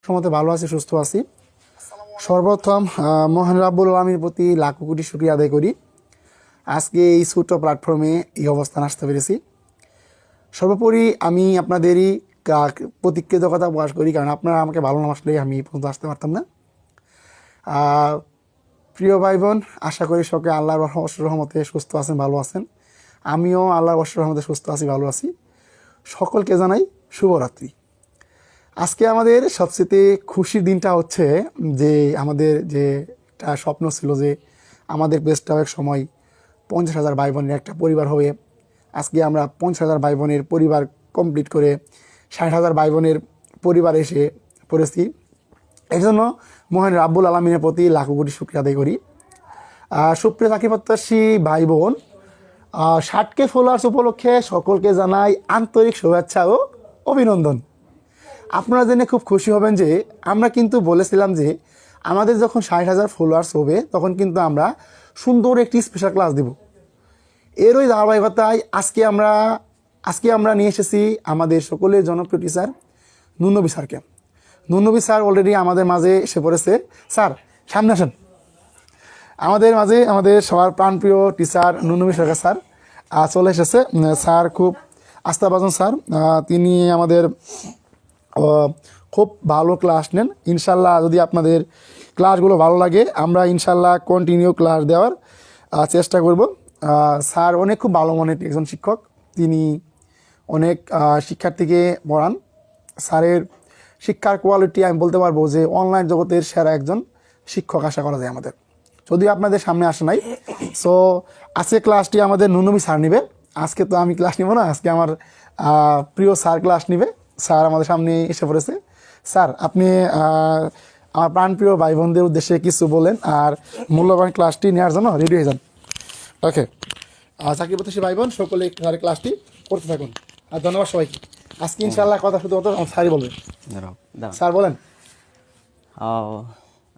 সমতে ভালো আছি, সুস্থ আছি। সর্বপ্রথম মহান রাব্বুল আলামিনের প্রতি লাখ কোটি শুকরিয়া আদায় করি, আজকে এই ছোট্ট প্ল্যাটফর্মে এই অবস্থান আসতে পেরেছি। সর্বোপরি আমি আপনাদেরই প্রতি কৃতজ্ঞতা প্রকাশ করি, কারণ আপনারা আমাকে ভালো না বাসলে আমি এই পর্যন্ত আসতে পারতাম না। প্রিয় ভাই বোন, আশা করি সকলে আল্লাহর রহমতে সুস্থ আছেন, ভালো আছেন। আমিও আল্লাহর রহমতে সুস্থ আছি, ভালো আছি। সকলকে জানাই শুভরাত্রি। আজকে আমাদের সবচেয়ে খুশির দিনটা হচ্ছে যে আমাদের যে একটা স্বপ্ন ছিল যে আমাদের পেজটা এক সময় 50,000 ভাই বোনের একটা পরিবার হবে। আজকে আমরা 50,000 ভাই বোনের পরিবার কমপ্লিট করে 60,000 ভাই বোনের পরিবার এসে পড়েছি। এই জন্য মহান রাব্বুল আলামিনের প্রতি লাখ কোটি শুকরিয়া আদায় করি। সুপ্রিয় চাকরি প্রত্যাশী ভাই বোন, 60K ফলোয়ার্স উপলক্ষে সকলকে জানাই আন্তরিক শুভেচ্ছা ও অভিনন্দন। আপনারা জেনে খুব খুশি হবেন যে আমরা কিন্তু বলেছিলাম যে আমাদের যখন 60,000 ফলোয়ার্স হবে তখন কিন্তু আমরা সুন্দর একটি স্পেশাল ক্লাস দেব। এরই ধারাবাহিকতায় আজকে আমরা নিয়ে এসেছি আমাদের সকলের জনপ্রিয় টিচার নুনবী স্যারকে। নুনবী স্যার অলরেডি আমাদের মাঝে এসে পড়েছে। স্যার সামনে আসেন। আমাদের মাঝে আমাদের সবার প্রাণপ্রিয় টিচার নুনবী সরকার স্যার চলে এসেছে। স্যার খুব আস্থাভাজন স্যার, তিনি আমাদের খুব ভালো ক্লাস নেন। ইনশাল্লাহ যদি আপনাদের ক্লাসগুলো ভালো লাগে আমরা ইনশাল্লাহ কন্টিনিউ ক্লাস দেওয়ার চেষ্টা করব। স্যার অনেক খুব ভালো মনের একজন শিক্ষক, তিনি অনেক শিক্ষার্থীকে পড়ান। স্যারের শিক্ষার কোয়ালিটি আমি বলতে পারবো যে অনলাইন জগতের সেরা একজন শিক্ষক আশা করা যায় আমাদের, যদিও আপনাদের সামনে আসে নাই। সো আজকে ক্লাসটি আমাদের নুনবী স্যার নেবে। আজকে তো আমি ক্লাস নিব না, আজকে আমার প্রিয় স্যার ক্লাস নেবে। স্যার আমাদের সামনে এসে পড়েছে। স্যার আপনি আমার প্রাণপ্রিয় ভাই বোনদের উদ্দেশ্যে কিছু বলেন আর মূল্যবান ক্লাসটি নেওয়ার জন্য রেডি হয়ে যান। ওকে, চাকরি প্রত্যাশী ভাই বোন সকলে স্যারের ক্লাসটি করতে থাকুন। আর ধন্যবাদ সবাইকে। আজকে ইনশাআল্লাহ কথা শুধুমাত্র আমার স্যারই বলবেন। স্যার বলেন।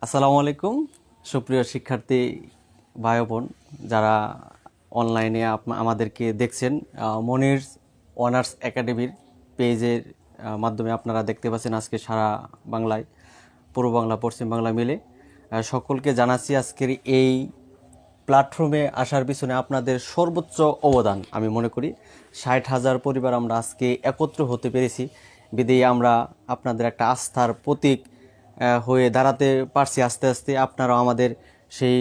আসসালামু আলাইকুম সুপ্রিয় শিক্ষার্থী ভাই বোন যারা অনলাইনে আমাদেরকে দেখছেন। মনির অনার্স একাডেমির পেজের মাধ্যমে আপনারা দেখতে পাচ্ছেন আজকে সারা বাংলায়, পূর্ব বাংলা পশ্চিম বাংলা মিলে সকলকে জানাচ্ছি আজকের এই প্ল্যাটফর্মে আসার পিছনে আপনাদের সর্বোচ্চ অবদান। আমি মনে করি 60,000 পরিবার আমরা আজকে একত্র হতে পেরেছি বিদেই আমরা আপনাদের একটা আস্থার প্রতীক হয়ে দাঁড়াতে পারছি। আস্তে আস্তে আপনারাও আমাদের সেই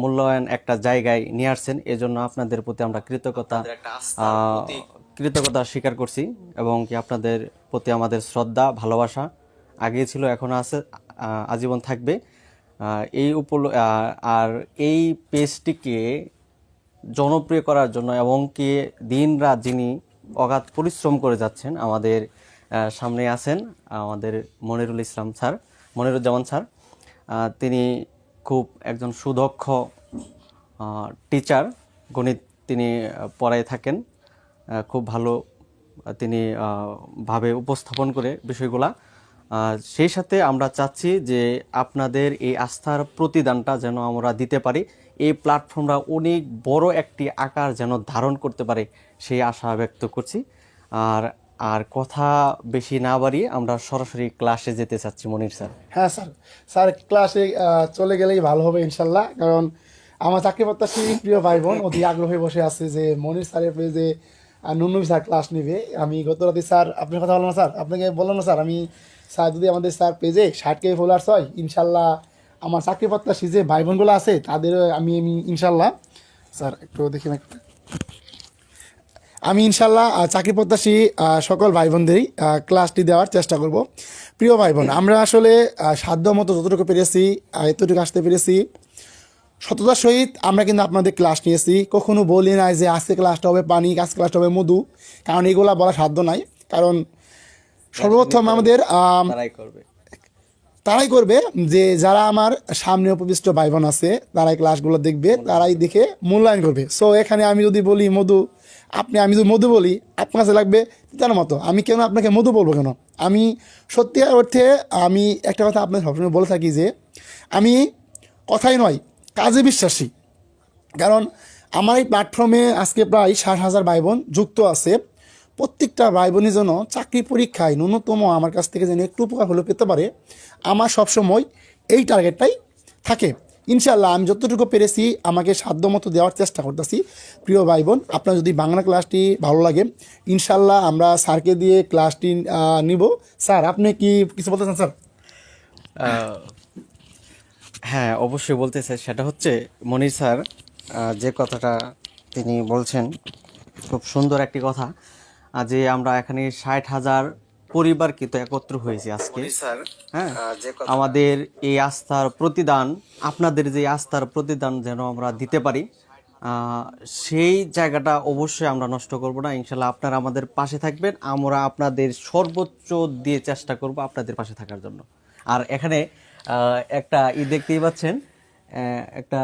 মূল্যায়ন একটা জায়গায় নিয়ে আসছেন, এজন্য আপনাদের প্রতি আমরা কৃতজ্ঞতা স্বীকার করছি এবং কি আপনাদের প্রতি আমাদের শ্রদ্ধা ভালোবাসা আগে ছিল, এখনো আছে, আজীবন থাকবে। আর এই পেজটিকে জনপ্রিয় করার জন্য এবং কি দিন রাত যিনি অগাধ পরিশ্রম করে যাচ্ছেন আমাদের সামনে আছেন আমাদের মনিরুজ্জামান স্যার। তিনি খুব একজন সুদক্ষ টিচার, গণিত তিনি পড়ায় থাকেন, খুব ভালো তিনি ভাবে উপস্থাপন করে বিষয়গুলা। সেই সাথে আমরা চাচ্ছি যে আপনাদের এই আস্থার প্রতিদানটা যেন আমরা দিতে পারি, এই প্ল্যাটফর্মটা অনেক বড় একটি আকার যেন ধারণ করতে পারে সেই আশা ব্যক্ত করছি। আর কথা বেশি না বাড়িয়ে আমরা সরাসরি ক্লাসে যেতে চাচ্ছি মনির স্যার। হ্যাঁ স্যার, স্যার ক্লাসে চলে গেলেই ভালো হবে ইনশাল্লাহ, কারণ আমার চাকরি প্রত্যাশী প্রিয় ভাই বোন অতি আগ্রহে বসে আছে যে মনির স্যারের পেজে নুনবী স্যার ক্লাস নেবে। আমি গত রাতে স্যার আপনার কথা বললাম না স্যার, আপনাকে বললাম না স্যার, আমি স্যার যদি আমাদের স্যার পেজে 60K ফলোয়ার্স হয় ইনশাল্লাহ আমার চাকরি প্রত্যাশী যে ভাই বোনগুলো আছে তাদের আমি ইনশাল্লাহ স্যার একটু দেখি আমি ইনশাল্লাহ চাকরি প্রত্যাশী সকল ভাই বোনদেরই ক্লাসটি দেওয়ার চেষ্টা করব। প্রিয় ভাই বোন, আমরা আসলে সাধ্য মতো যতটুকু পেরেছি এতটুকু আসতে পেরেছি সততার সহিত আমরা কিন্তু আপনাদের ক্লাস নিয়েছি। কখনো বলি নাই যে আজকে ক্লাসটা হবে পানি, আজকে ক্লাসটা হবে মধু, কারণ এগুলা বলা সাধ্য নাই। কারণ সর্বপ্রথম আমাদের তারাই করবে যে যারা আমার সামনে উপবিষ্ট ভাই বোন আছে তারাই ক্লাসগুলো দেখবে, তারাই দেখে মূল্যায়ন করবে। সো এখানে আমি যদি বলি মধু, আমি যদি মধু বলি আপনার কাছে লাগবে তার মতো, আমি কেন আপনাকে মধু বলবো কেন? আমি সত্যি অর্থে আমি একটা কথা আপনার সবসময় বলে থাকি যে আমি কথাই নয় কাজে বিশ্বাসী। কারণ আমার এই প্ল্যাটফর্মে আজকে প্রায় 60,000 ভাই বোন যুক্ত আছে। প্রত্যেকটা ভাই বোনের জন্য চাকরি পরীক্ষায় ন্যূনতম আমার কাছ থেকে যেন একটু উপকার হলেও পেতে পারে, আমার সবসময় এই টার্গেটটাই থাকে। ইনশাল্লাহ আমি যতটুকু পেরেছি আমাকে সাধ্যমতো দেওয়ার চেষ্টা করতেছি। প্রিয় ভাই বোন, আপনার যদি বাংলা ক্লাসটি ভালো লাগে, ইনশাল্লাহ আমরা স্যারকে দিয়ে ক্লাসটি নিব। স্যার, আপনি কি কিছু বলতে চান স্যার? হ্যাঁ, অবশ্যই বলতে চাই। সেটা হচ্ছে মনির স্যার যে কথাটা তিনি বলছেন, খুব সুন্দর একটি কথা। যে আমরা এখানে 60,000 পরিবার কিন্তু একত্র হয়েছি আজকে। হ্যাঁ, আমাদের এই আস্থার প্রতিদান, আপনাদের যে আস্থার প্রতিদান যেন আমরা দিতে পারি, সেই জায়গাটা অবশ্যই আমরা নষ্ট করব না। ইনশাল্লাহ আপনারা আমাদের পাশে থাকবেন, আমরা আপনাদের সর্বোচ্চ দিয়ে চেষ্টা করব আপনাদের পাশে থাকার জন্য। আর এখানে একটা দেখতেই পাচ্ছেন, একটা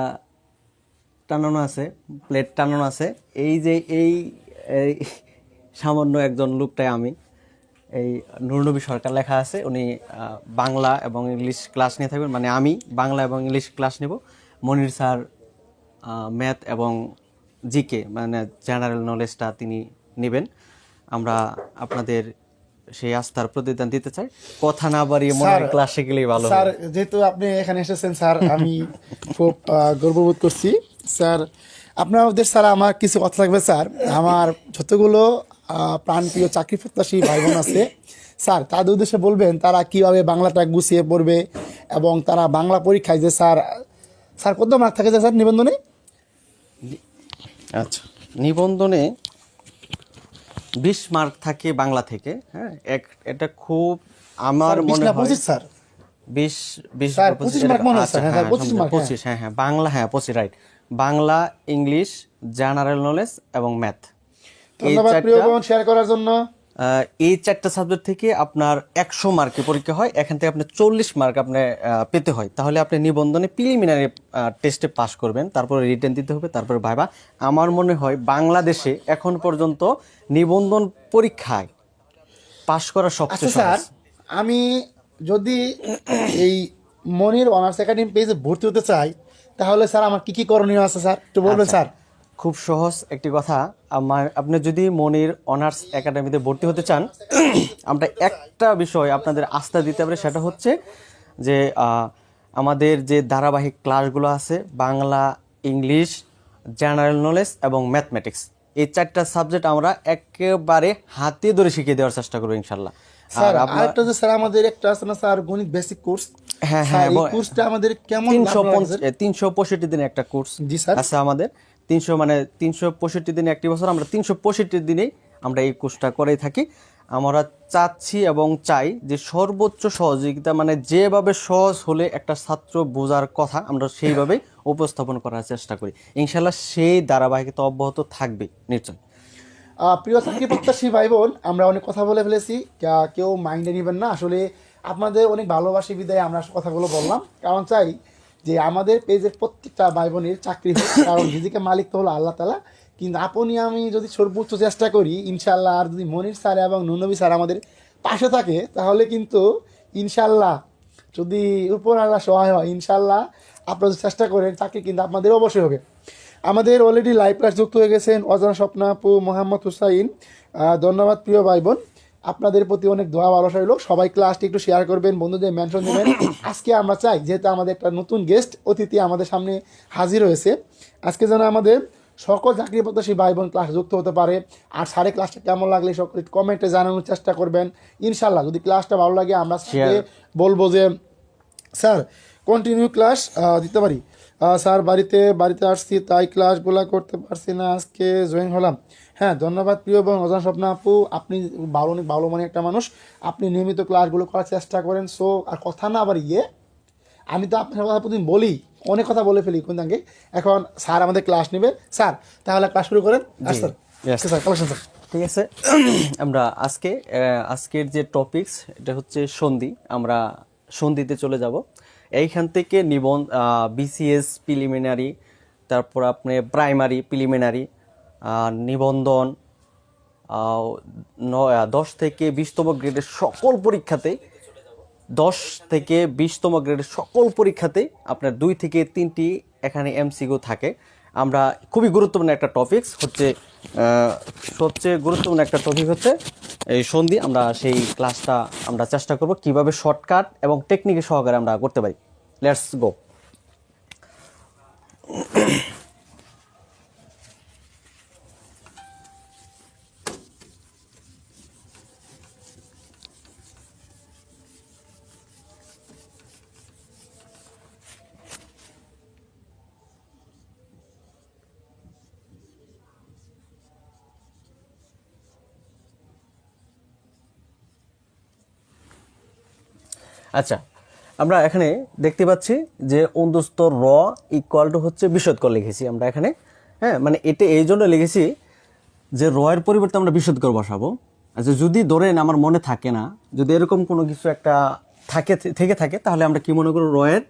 টানানো আছে, প্লেট টানানো আছে। এই যে এই এই সামান্য একজন লোকটাই আমি, এই নুরনবী সরকার লেখা আছে। উনি বাংলা এবং ইংলিশ ক্লাস নিয়ে থাকবেন, মানে আমি বাংলা এবং ইংলিশ ক্লাস নেব। মনির স্যার ম্যাথ এবং জিকে মানে জেনারেল নলেজটা তিনি নেবেন। আমরা আপনাদের সেই আস্থার প্রতিদান দিতে চাই। কথা না বাড়িয়ে মনির ক্লাসে গেলেই ভালো। স্যার, যেহেতু আপনি এখানে এসেছেন স্যার, আমি খুব গর্ববোধ করছি। স্যার, আপনাদের স্যার আমার কিছু কথা লাগবে স্যার। আমার যতগুলো প্রাণপ্রিয় চাকরি প্রত্যাশী ভাই বোন আছে স্যার, তাদের উদ্দেশ্যে বলবেন তারা কিভাবে বাংলাটা গুছিয়ে পড়বে এবং তারা বাংলা পরীক্ষায় যে স্যার স্যার কত মার্ক থাকে স্যার নিবন্ধনে? আচ্ছা, নিবন্ধনে 20 মার্ক থাকে বাংলা থেকে। হ্যাঁ, এটা খুব আমার মনে হয় 25 স্যার। 20 স্যার 25 মার্ক মনে হয় স্যার। হ্যাঁ 25 মার্ক। 25, হ্যাঁ বাংলা, হ্যাঁ 25 right. Bangla, English, general knowledge এবং ম্যাথ। ধন্যবাদ প্রিয় বোন শেয়ার করার জন্য। এই 4টা সাবজেক্ট থেকে আপনার 100 মার্কে পরীক্ষা হয়। এখান থেকে আপনি 40 মার্ক আপনি পেতে হয়। তাহলে আপনি নিবন্ধনে প্রিলিমিনারি টেস্টে পাস করবেন, তারপরে রিটেন দিতে হবে, তারপরে ভাইবা। আমার মনে হয় বাংলাদেশে এখন পর্যন্ত নিবন্ধন পরীক্ষায় পাস করা সবচেয়ে স্যার, সহজ। আমি যদি এই মনির অনার্স একাডেমি পেজে ভর্তি হতে চাই, তাহলে স্যার আমার কি কি করণীয় আছে স্যার একটু বলবেন স্যার? খুব সহজ একটি কথা। আপনি যদি মনির অনার্স একাডেমিতে ভর্তি হতে চান, আমরা একটা বিষয় আপনাদের আস্থা দিতে পারি, সেটা হচ্ছে যে আমাদের যে ধারাবাহিক ক্লাসগুলো আছে, বাংলা, ইংলিশ, জেনারেল নলেজ এবং ম্যাথমেটিক্স, এই 4টা সাবজেক্ট আমরা একেবারে হাতে ধরে শিখিয়ে দেওয়ার চেষ্টা করবো ইনশাল্লাহ। স্যার আরেকটা যে স্যার আমাদের একটা আছে না স্যার গণিত বেসিক কোর্স? হ্যাঁ হ্যাঁ, এই কোর্সটা আমাদের কেমন 365 দিনে একটা কোর্স জি স্যার আছে আমাদের। 365 দিনে একটি বছর, আমরা 365 দিনেই আমরা এই কোর্সটা করেই থাকি। আমরা চাচ্ছি এবং চাই যে সর্বোচ্চ সহযোগিতা, মানে যেভাবে সহজ হলে একটা ছাত্র বোঝার কথা আমরা সেইভাবেই উপস্থাপন করার চেষ্টা করি। ইনশাল্লাহ সেই ধারাবাহিকতা অব্যাহত থাকবে নিশ্চয়। প্রিয় চাকরি প্রত্যাশী ভাই বোন, আমরা অনেক কথা বলে ফেলেছি, কেউ মাইন্ডে নেবেন না। আসলে আপনাদের অনেক ভালোবাসি বিদায় আমরা কথাগুলো বললাম, কারণ চাই যে আমাদের পেজের প্রত্যেকটা ভাই বোনের চাকরি হোক, কারণ নিজেকে মালিক তো হলো আল্লাহ তাআলা। কিন্তু আপনি আমি যদি সর্বোচ্চ চেষ্টা করি ইনশাল্লাহ, আর যদি মনির স্যার এবং নুনবী স্যার আমাদের পাশে থাকে, তাহলে কিন্তু ইনশাল্লাহ যদি উপর আল্লাহ সহায় হয়, ইনশাল্লাহ আপনারা চেষ্টা করেন চাকরি কিন্তু আপনাদের অবশ্যই হবে। আমাদের অলরেডি লাইভ ক্লাস যুক্ত হয়ে গেছেন অজানা স্বপ্না আপু, মোহাম্মদ হুসাইন। ধন্যবাদ প্রিয় ভাই বোন, আপনাদের প্রতি অনেক দোয়া ভালোবাসা রইল। সবাই ক্লাসটি একটু শেয়ার করবেন, বন্ধুদের মেনশন দেবেন। আজকে আমরা চাই, যেহেতু আমাদের একটা নতুন গেস্ট অতিথি আমাদের সামনে হাজির হয়েছে, আজকে যেন আমাদের সকল চাকরি প্রত্যাশী ভাই বোন ক্লাস যুক্ত হতে পারে। আর সাড়ে ক্লাসটা কেমন লাগলে সকলে কমেন্টে জানানোর চেষ্টা করবেন। ইনশাল্লাহ যদি ক্লাসটা ভালো লাগে আমরা বলবো যে স্যার কন্টিনিউ ক্লাস দিতে পারি। স্যার বাড়িতে আসছি তাই ক্লাসগুলো করতে পারছি না, আজকে জয়েন হলাম। হ্যাঁ ধন্যবাদ প্রিয় এবং অজানা স্বপ্না আপু, আপনি অনেক ভালো মনে একটা মানুষ, আপনি নিয়মিত ক্লাসগুলো করার চেষ্টা করেন। সো আর কথা না বাড়িয়ে, আমি তো আপনার কথা প্রতিদিন বলি, অনেক কথা বলে ফেলি কোন দাঙ্গে। এখন স্যার আমাদের ক্লাস নেবে। স্যার তাহলে ক্লাস শুরু করেন। Sir collection sir. ঠিক আছে, আমরা আজকের যে টপিকস এটা হচ্ছে সন্ধি। আমরা সন্ধিতে চলে যাব। এইখান থেকে বিসিএস প্রিলিমিনারি, তারপর আপনি প্রাইমারি প্রিলিমিনারি, নিবন্ধন, 10 থেকে 20তম গ্রেডের সকল পরীক্ষাতে, 10 থেকে 20তম গ্রেডের সকল পরীক্ষাতে আপনার 2 থেকে 3টি এখানে এমসিকিউ থাকে। আমরা খুবই গুরুত্বপূর্ণ একটা টপিকস হচ্ছে সবচেয়ে গুরুত্বপূর্ণ একটা টপিক হচ্ছে এই সন্ধি। আমরা সেই ক্লাসটা আমরা চেষ্টা করব কিভাবে শর্টকাট এবং টেকনিকের সহকারে আমরা করতে পারি। Let's go. আচ্ছা, আমরা এখানে দেখতে পাচ্ছি যে অন্তস্থ র ইকুয়াল টু হচ্ছে বিশদকর লিখেছি আমরা এখানে। হ্যাঁ, মানে এটা এই জন্য লিখেছি যে র এর পরিবর্তে আমরা বিশদকর বসাবো। আচ্ছা, যদি ধরেন আমার মনে থাকে না, যদি এরকম কোনো কিছু একটা থাকে তাহলে আমরা কি মনে করব, র এর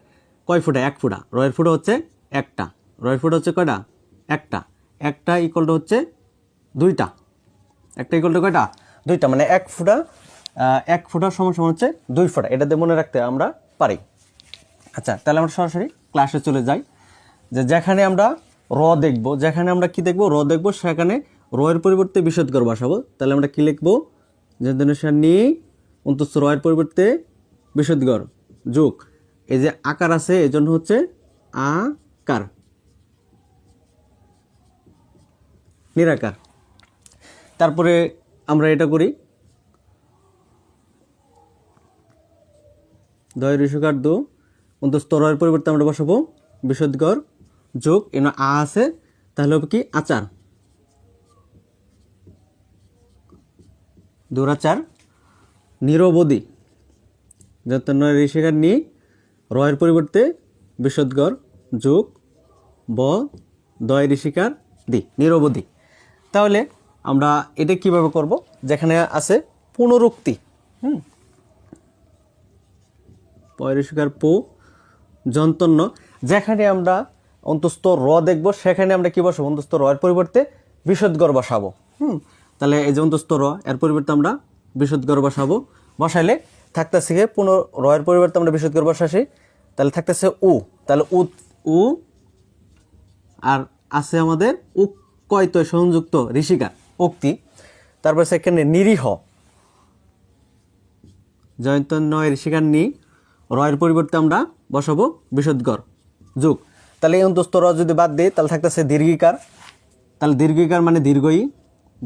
কয় ফুটা? 1 ফুটা। র এর ফুটা হচ্ছে একটা, র এর ফুটা হচ্ছে কয়টা? একটা ইকুয়াল টু হচ্ছে 2টা। একটা ইকুয়াল টু কয়টা? 2টা, মানে 1 ফুটা 1 ফুটা সমান সমান হচ্ছে 2 ফুটা। এটা দিয়ে মনে রাখতে আমরা পারি। আচ্ছা, তাহলে আমরা সরাসরি ক্লাসে চলে যাই। যে যেখানে আমরা র দেখব, যেখানে আমরা কি দেখব, র দেখব, সেখানে র এর পরিবর্তে বিশদকর বসাবো। তাহলে আমরা কি লিখবো? যে নি অন্তস্থ র এর পরিবর্তে বিশদকর যোগ, এই যে আকার আছে এই জন্য হচ্ছে আকার, নিরাকার। তারপরে আমরা এটা করি, দয় ঋষকার দু অন্তস্থ র এর পরিবর্তে আমরা বসাবো বিশদকর যোগ, এনে আছে, তাহলে হবে কি? আচার, দুরাচার, নিরবধি। যত নয় ঋষিকার নি র এর পরিবর্তে বিশদকর যোগ ব দয় ঋষিকার দি, নিরবধি। তাহলে আমরা এটা কিভাবে করব? যেখানে আছে পুনরুক্তি, পয়ঋষিকার পো যন্তন্য, যেখানে আমরা অন্তস্থ র দেখব সেখানে আমরা কি বসাবো? অন্তস্থ র এর পরিবর্তে বিশদকর বসাবো। তাহলে এই যে অন্তস্থ র এর পরিবর্তে আমরা বিশদকর বসাবো। বসাইলে থাকতেছে র এর পরিবর্তে আমরা বিশদকর বসাছি, তাহলে থাকতেছে উ। তাহলে উ আর আছে আমাদের কয়ত সংযুক্ত ঋষিকার উক্তি। তারপর সেখানে নিরীহ, জয়ন্ত নয় ঋষিকার নি র এর পরিবর্তে আমরা বসাবো বিশদকর যোগ। তাহলে এই অন্তস্থ র যদি বাদ দিই তাহলে থাকতেছে দীর্ঘিকার। তাহলে দীর্ঘিকার মানে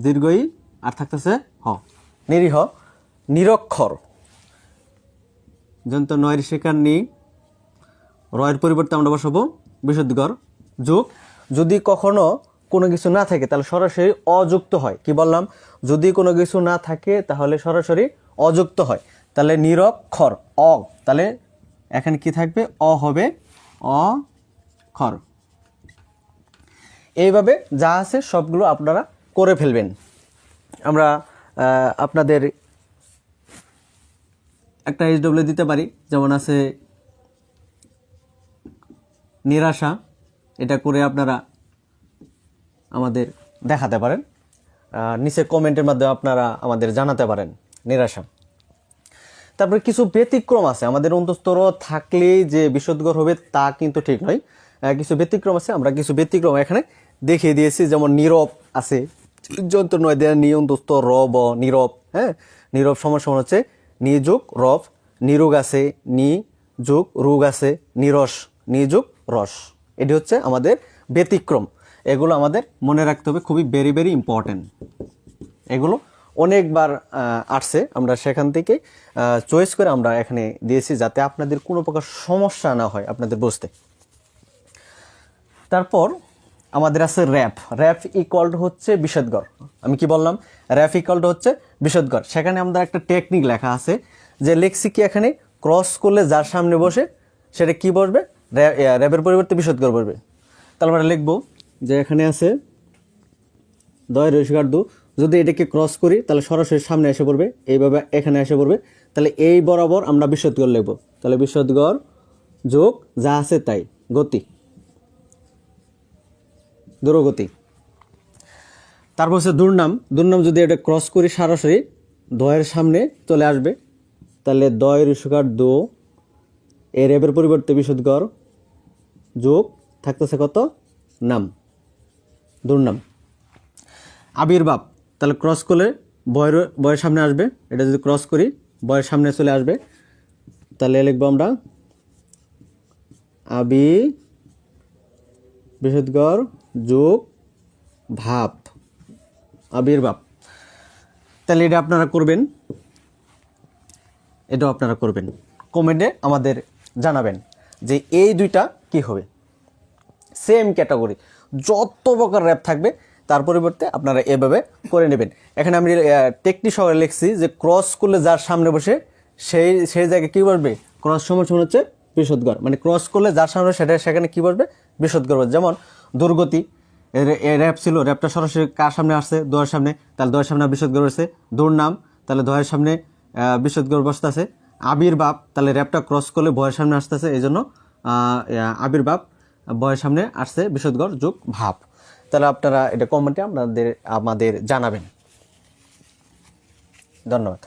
দীর্ঘই আর থাকতেছে হ, নিরীহ, নিরক্ষর, জয়ন্ত নয় ঋষিকার নি র এর পরিবর্তে আমরা বসাবো বিশদকর যোগ। যদি কখনো কোনো কিছু না থাকে তাহলে সরাসরি অযুক্ত হয়। কি বললাম? যদি কোনো কিছু না থাকে তাহলে সরাসরি অযুক্ত হয়। তাহলে নিরক্ষর অ, তাহলে এখানে কি থাকবে? অ হবে অক্ষর। এইভাবে যা আছে সবগুলো আপনারা করে ফেলবেন। আমরা আপনাদের একটা SW দিতে পারি, যেমন আছে নিরাশা। এটা করে আপনারা আমাদের দেখাতে পারেন, নিচে কমেন্টের মাধ্যমে আপনারা আমাদের জানাতে পারেন নিরাশা। তারপরে কিছু ব্যতিক্রম আছে। আমাদের অন্তস্থ র থাকলেই যে বিশদকর হবে তা কিন্তু ঠিক নয়। কিছু ব্যতিক্রম আছে, আমরা কিছু ব্যতিক্রম এখানে দেখিয়ে দিয়েছি। যেমন নীরব আছে, যন্ত্র নয় দেয়া নি অন্তস্থ র ব নীরব। হ্যাঁ, নীরব সমান সমান হচ্ছে নি যোগ রব। নিরোগ আছে নি যোগ রোগ আছে নিরস, নি যোগ রস। এটি হচ্ছে আমাদের ব্যতিক্রম। এগুলো আমাদের মনে রাখতে হবে, খুবই ভেরি ভেরি ইম্পর্টেন্ট। এগুলো অনেকবার আসছে, আমরা সেখান থেকে চয়েস করে আমরা এখানে দিয়েছি যাতে আপনাদের কোনো প্রকার সমস্যা না হয় আপনাদের বুঝতে। তারপর আমাদের আছে র্যাপ ইকুয়াল টু হচ্ছে বিশদগর। আমি কি বললাম? র্যাপ ইকুয়াল টু হচ্ছে বিশদগর। সেখানে আমাদের একটা টেকনিক লেখা আছে, যে লেখছি কি এখানে ক্রস করলে যার সামনে বসে সেটা কি বসবে? র্যাপের পরিবর্তে বিশদগর বসবে। তাহলে আমরা লিখবো যে এখানে আছে দয় রসিকার দু, যদি এটাকে ক্রস করি তাহলে সরাসরি সামনে এসে পড়বে, এইভাবে এখানে এসে পড়বে। তাহলে এই বরাবর আমরা বিশদগর লিখবো। তাহলে বিশদগর যোগ যা আছে তাই, গতি, দূরগতি। তারপর হচ্ছে দুর্নাম যদি এটা ক্রস করি সরাসরি দয়ের সামনে চলে আসবে, তাহলে দয় রসিকার দো, এর র্যাপের পরিবর্তে বিশদগর যোগ থাকতেছে কত? নাম। দুর্নাম। আবির্ভাব, তাহলে ক্রস করলে বয়ের সামনে আসবে, এটা যদি ক্রস করি বয়ের সামনে চলে আসবে, তাহলে লিখবো আমরা বিশুদ্ধগর যোগ ভাব, আবির্ভাব। তাহলে এটা আপনারা করবেন, এটাও আপনারা করবেন, কমেন্টে আমাদের জানাবেন যে এই দুইটা কি হবে। সেম ক্যাটাগরি যত প্রকার র্যাপ থাকবে তার পরিবর্তে আপনারা এভাবে করে নেবেন। এখানে আমি টেকনিক সহ লিখছি যে ক্রস করলে যার সামনে বসে সেই জায়গায় কী বসবে, ক্রস সমান সমান হচ্ছে বৃষদগর, মানে ক্রস করলে যার সামনে সেখানে কী বসবে, বৃষদগর বসবে। যেমন দুর্গতি র্যাপ ছিল, র্যাপটা সরাসরি কার সামনে আসছে, দয়ের সামনে, তাহলে দয়ের সামনে বৃষদগর বসছে। দুর্নাম, তাহলে দয়ের সামনে বৃষদগর বসতে আছে। আবির্ভাব, তাহলে র্যাপটা ক্রস করলে বয়ের সামনে আসতেছে, এই জন্য আবির্ভাব বয়ের সামনে আসছে বিশুদ্ধগর যোগ ভাব। তাহলে আপনারা এটা কমেন্টে আমাদের জানাবেন। ধন্যবাদ।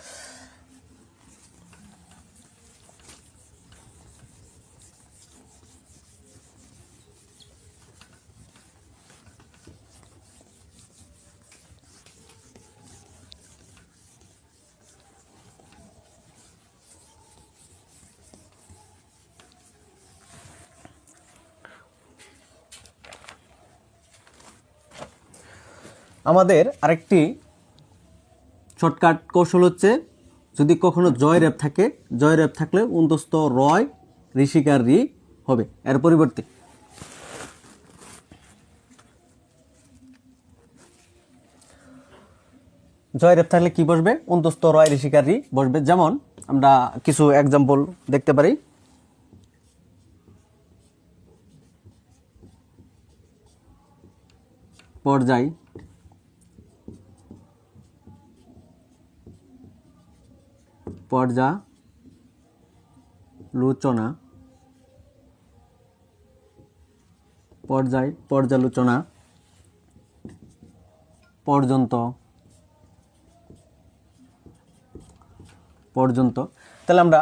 আমাদের আরেকটি শর্টকাট কৌশল হচ্ছে, যদি কখনো জয় র্যাপ থাকে, জয় র্যাপ থাকলে অন্তস্থ রয় ঋষিকার রি হবে, এর পরিবর্তে জয় র্যাপ থাকলে কি বসবে, অন্তস্থ রয় ঋষিকার রি বসবে। যেমন আমরা কিছু এক্সাম্পল দেখতে পারি। পর্যায়, পর্যালোচনা, পর্যালোচনা, পর্যন্ত, তাহলে আমরা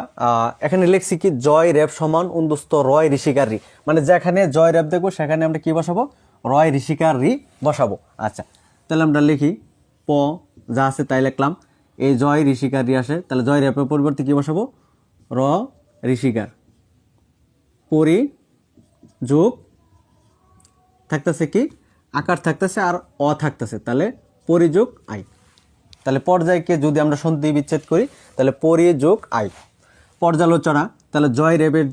এখানে লিখছি কি, জয় র্যাপ সমান উন্দুস্ত রয় ঋষিকার রি, মানে যেখানে জয় র্যাপ দেখবো সেখানে আমরা কি বসাবো, রয় ঋষিকার রি বসাবো। আচ্ছা, তাহলে আমরা লিখি প, যা আছে তাই লিখলাম, এই জয় ঋষিকার রি আসে, তাহলে জয় র্যাপের পরিবর্তে কি বসাবো, র ঋষিকার, পরি যোগ থাকতেছে কি, আকার থাকতেছে আর অ থাকতেছে, তাহলে পরিযোগ আই। তাহলে পর্যায়কে যদি আমরা সন্ধি বিচ্ছেদ করি, তাহলে পরি যোগ আই। পর্যালোচনা, তাহলে জয় র্যাপের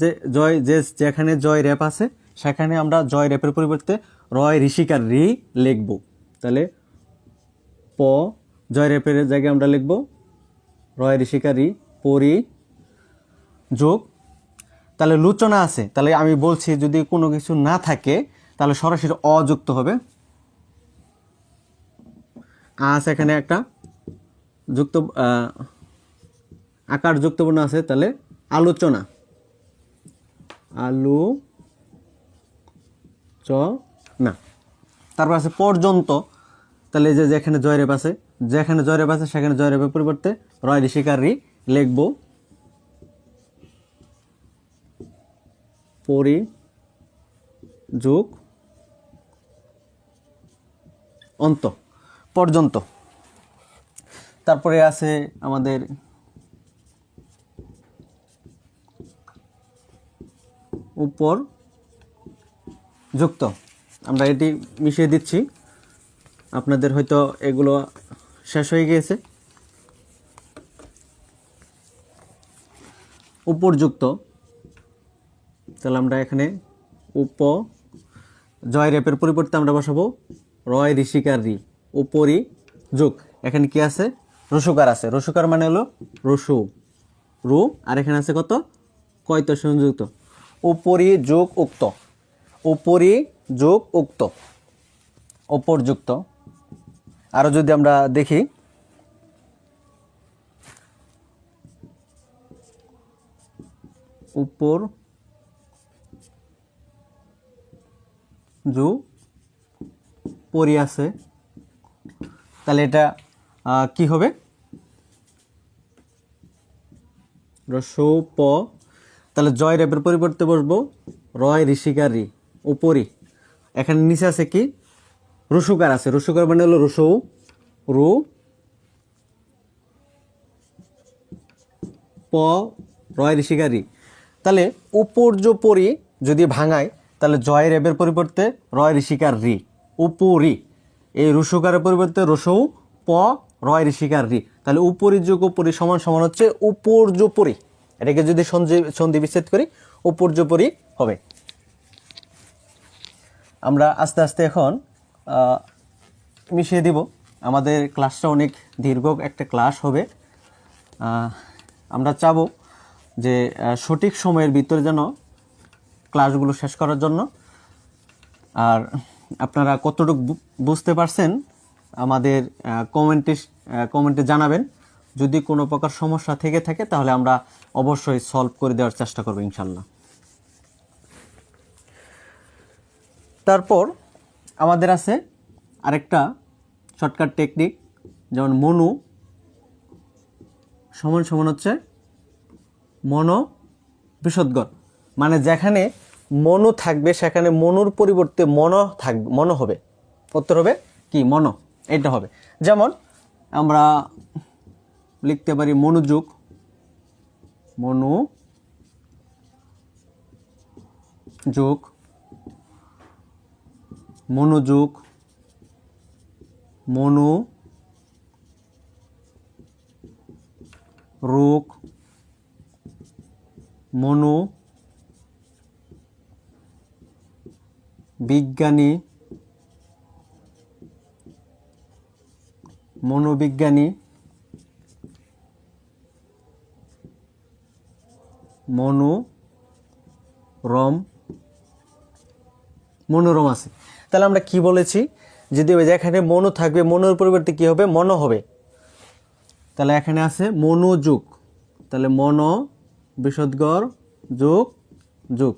যেখানে জয় র্যাপ আছে সেখানে আমরা জয় র্যাপের পরিবর্তে রয় ঋষিকার রি লিখব। তাহলে প, জয় র্যাপের জায়গায় আমরা লিখব রয় ঋষিকার রি, পরি যোগ, তাহলে লোচনা আছে, তাহলে আমি বলছি যদি কোনো কিছু না থাকে তাহলে সরাসরি অযুক্ত হবে। আছে এখানে একটা যুক্ত আকার যুক্তবর্ণ আছে, তাহলে আলোচনা, না। তারপর আছে পর্যন্ত, তাহলে যে যেখানে জয়রেপ আছে, সেখানে জয়রেপের পরিবর্তে রয় ঋষিকার রি লিখব, পরি যোগ অন্ত, পর্যন্ত। তারপরে আছে আমাদের উপর যুক্ত, আমরা এটি মিশিয়ে দিচ্ছি, আপনাদের হয়তো এগুলো শেষ হয়ে গিয়েছে। উপরযুক্ত, তাহলে আমরা এখানে উপ, জয় রেপের পরিবর্তে আমরা বসাবো রয় ঋষিকার রি, উপরি যোগ, এখানে কি আছে, রসুকার আছে, রসুকার মানে হলো রসু রু, আর এখানে আছে কত, কয়ত সংযুক্ত, উপরি যোগ উক্ত, উপরি যোগ উক্ত, উপরযুক্ত। আরও যদি আমরা দেখি, উপর যু পরি আছে, তাহলে এটা কি হবে, রসৌ প, তাহলে জয় রেপের পরিবর্তে বসবো রয় ঋষিকার রি, উপরি, এখানে নিচে আছে কি রুসুকার আছে, রুসুকার মানে হলো রুসু, রু, প, রয় ঋষিকার রি। তাহলে উপর্যপরি যদি ভাঙায় তাহলে জয় রেবের পরিবর্তে রয় ঋষিকার রি, উপরি। এই রুসুকারের পরিবর্তে রসৌ, প, রয় ঋষিকার রি। তাহলে উপরি যোগ উপরি সমান সমান হচ্ছে উপর্যপরি। এটাকে যদি সন্ধি বিচ্ছেদ করি উপর্যপরি হবে। আমরা আস্তে আস্তে এখন মিশিয়ে দিব। আমাদের ক্লাসটা অনেক দীর্ঘ একটা ক্লাস হবে। আমরা চাবো যে সঠিক সময়ের ভিতরে যেন ক্লাসগুলো শেষ করার জন্য। আর আপনারা কতটুকু বুঝতে পারছেন আমাদের কমেন্টে জানাবেন। যদি কোনো প্রকার সমস্যা থেকে থাকে তাহলে আমরা অবশ্যই সলভ করে দেওয়ার চেষ্টা করব ইনশাল্লাহ। তারপর আমাদের আছে আরেকটা শর্টকাট টেকনিক, যেমন মনু সমান সমান হচ্ছে মনো বিষদগর। মানে যেখানে মনু থাকবে সেখানে মনুর পরিবর্তে মনো হবে। উত্তর হবে কি? মনো। এটা হবে। যেমন আমরা লিখতে পারি মনোযোগ, মনোযোগ, মনোযোগ, মনো, রোগ, মনো, বিজ্ঞানী, মনোবিজ্ঞানী, মনোরম, মনোরম আছে। তাহলে আমরা কি বলেছি? যদি এখানে মনো থাকবে মনোর পরিবর্তে কি হবে? মনো হবে। তাহলে এখানে আছে মনোযোগ, তাহলে মনো বিষদগর যোগ যোগ,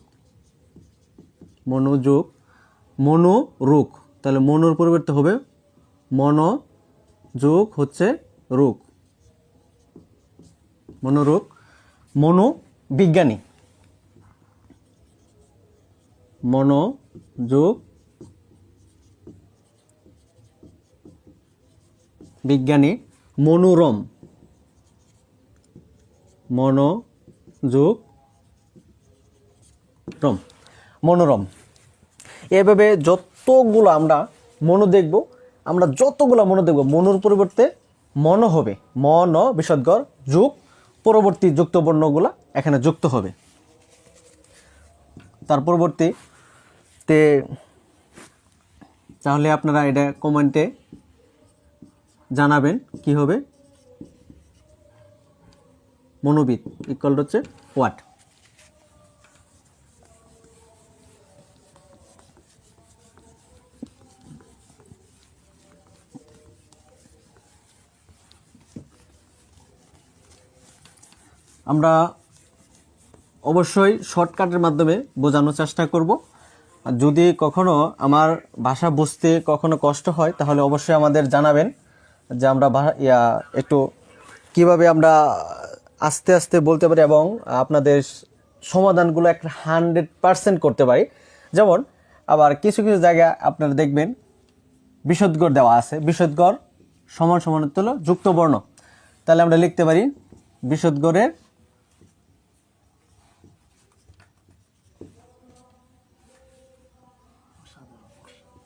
মনোযোগ, মনোরোগ, তাহলে মনোর পরিবর্তে হবে মনো যোগ হচ্ছে রোগ, মনোরোগ, মনোবিজ্ঞানী, মনোযোগ বিজ্ঞানী, মনোরম, মনোযোগ রম, মনোরম। এভাবে যতগুলো আমরা মনো দেখব, মনোর পরিবর্তে মনো হবে, মন বিষদগর যোগ পরবর্তী যুক্ত বর্ণগুলা এখানে যুক্ত হবে। তার পরবর্তীতে তাহলে আপনারা এটা কমেন্টে জানাবেন কি হবে। মনোবিদ ইকুয়াল হচ্ছে হোয়াট। আমরা অবশ্যই শর্টকাটের মাধ্যমে বোঝানোর চেষ্টা করব। আর যদি কখনো আমার ভাষা বুঝতে কখনো কষ্ট হয় তাহলে অবশ্যই আমাদের জানাবেন, যে আমরা একটু কিভাবে আমরা আস্তে আস্তে বলতে পারি এবং আপনাদের সমাধানগুলো একটা 100% করতে পারি। যেমন আবার কিছু কিছু জায়গায় আপনারা দেখবেন বিষদগর দেওয়া আছে, বিষদগর সমান সমান হলো যুক্ত বর্ণ। তাহলে আমরা লিখতে পারি বিষদগরের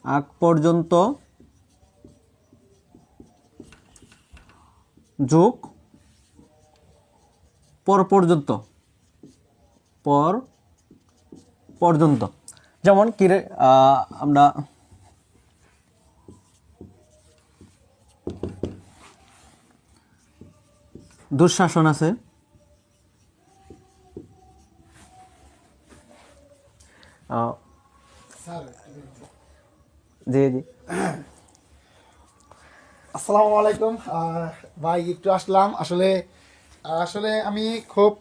আগ পর্যন্ত যোগ পর পর্যন্ত, পর পর্যন্ত। যেমন কি আমরা দুঃশাসন আছে, জি জি আসসালামু আলাইকুম ভাই, একটু আসলাম। আসলে আসলে আমি খুব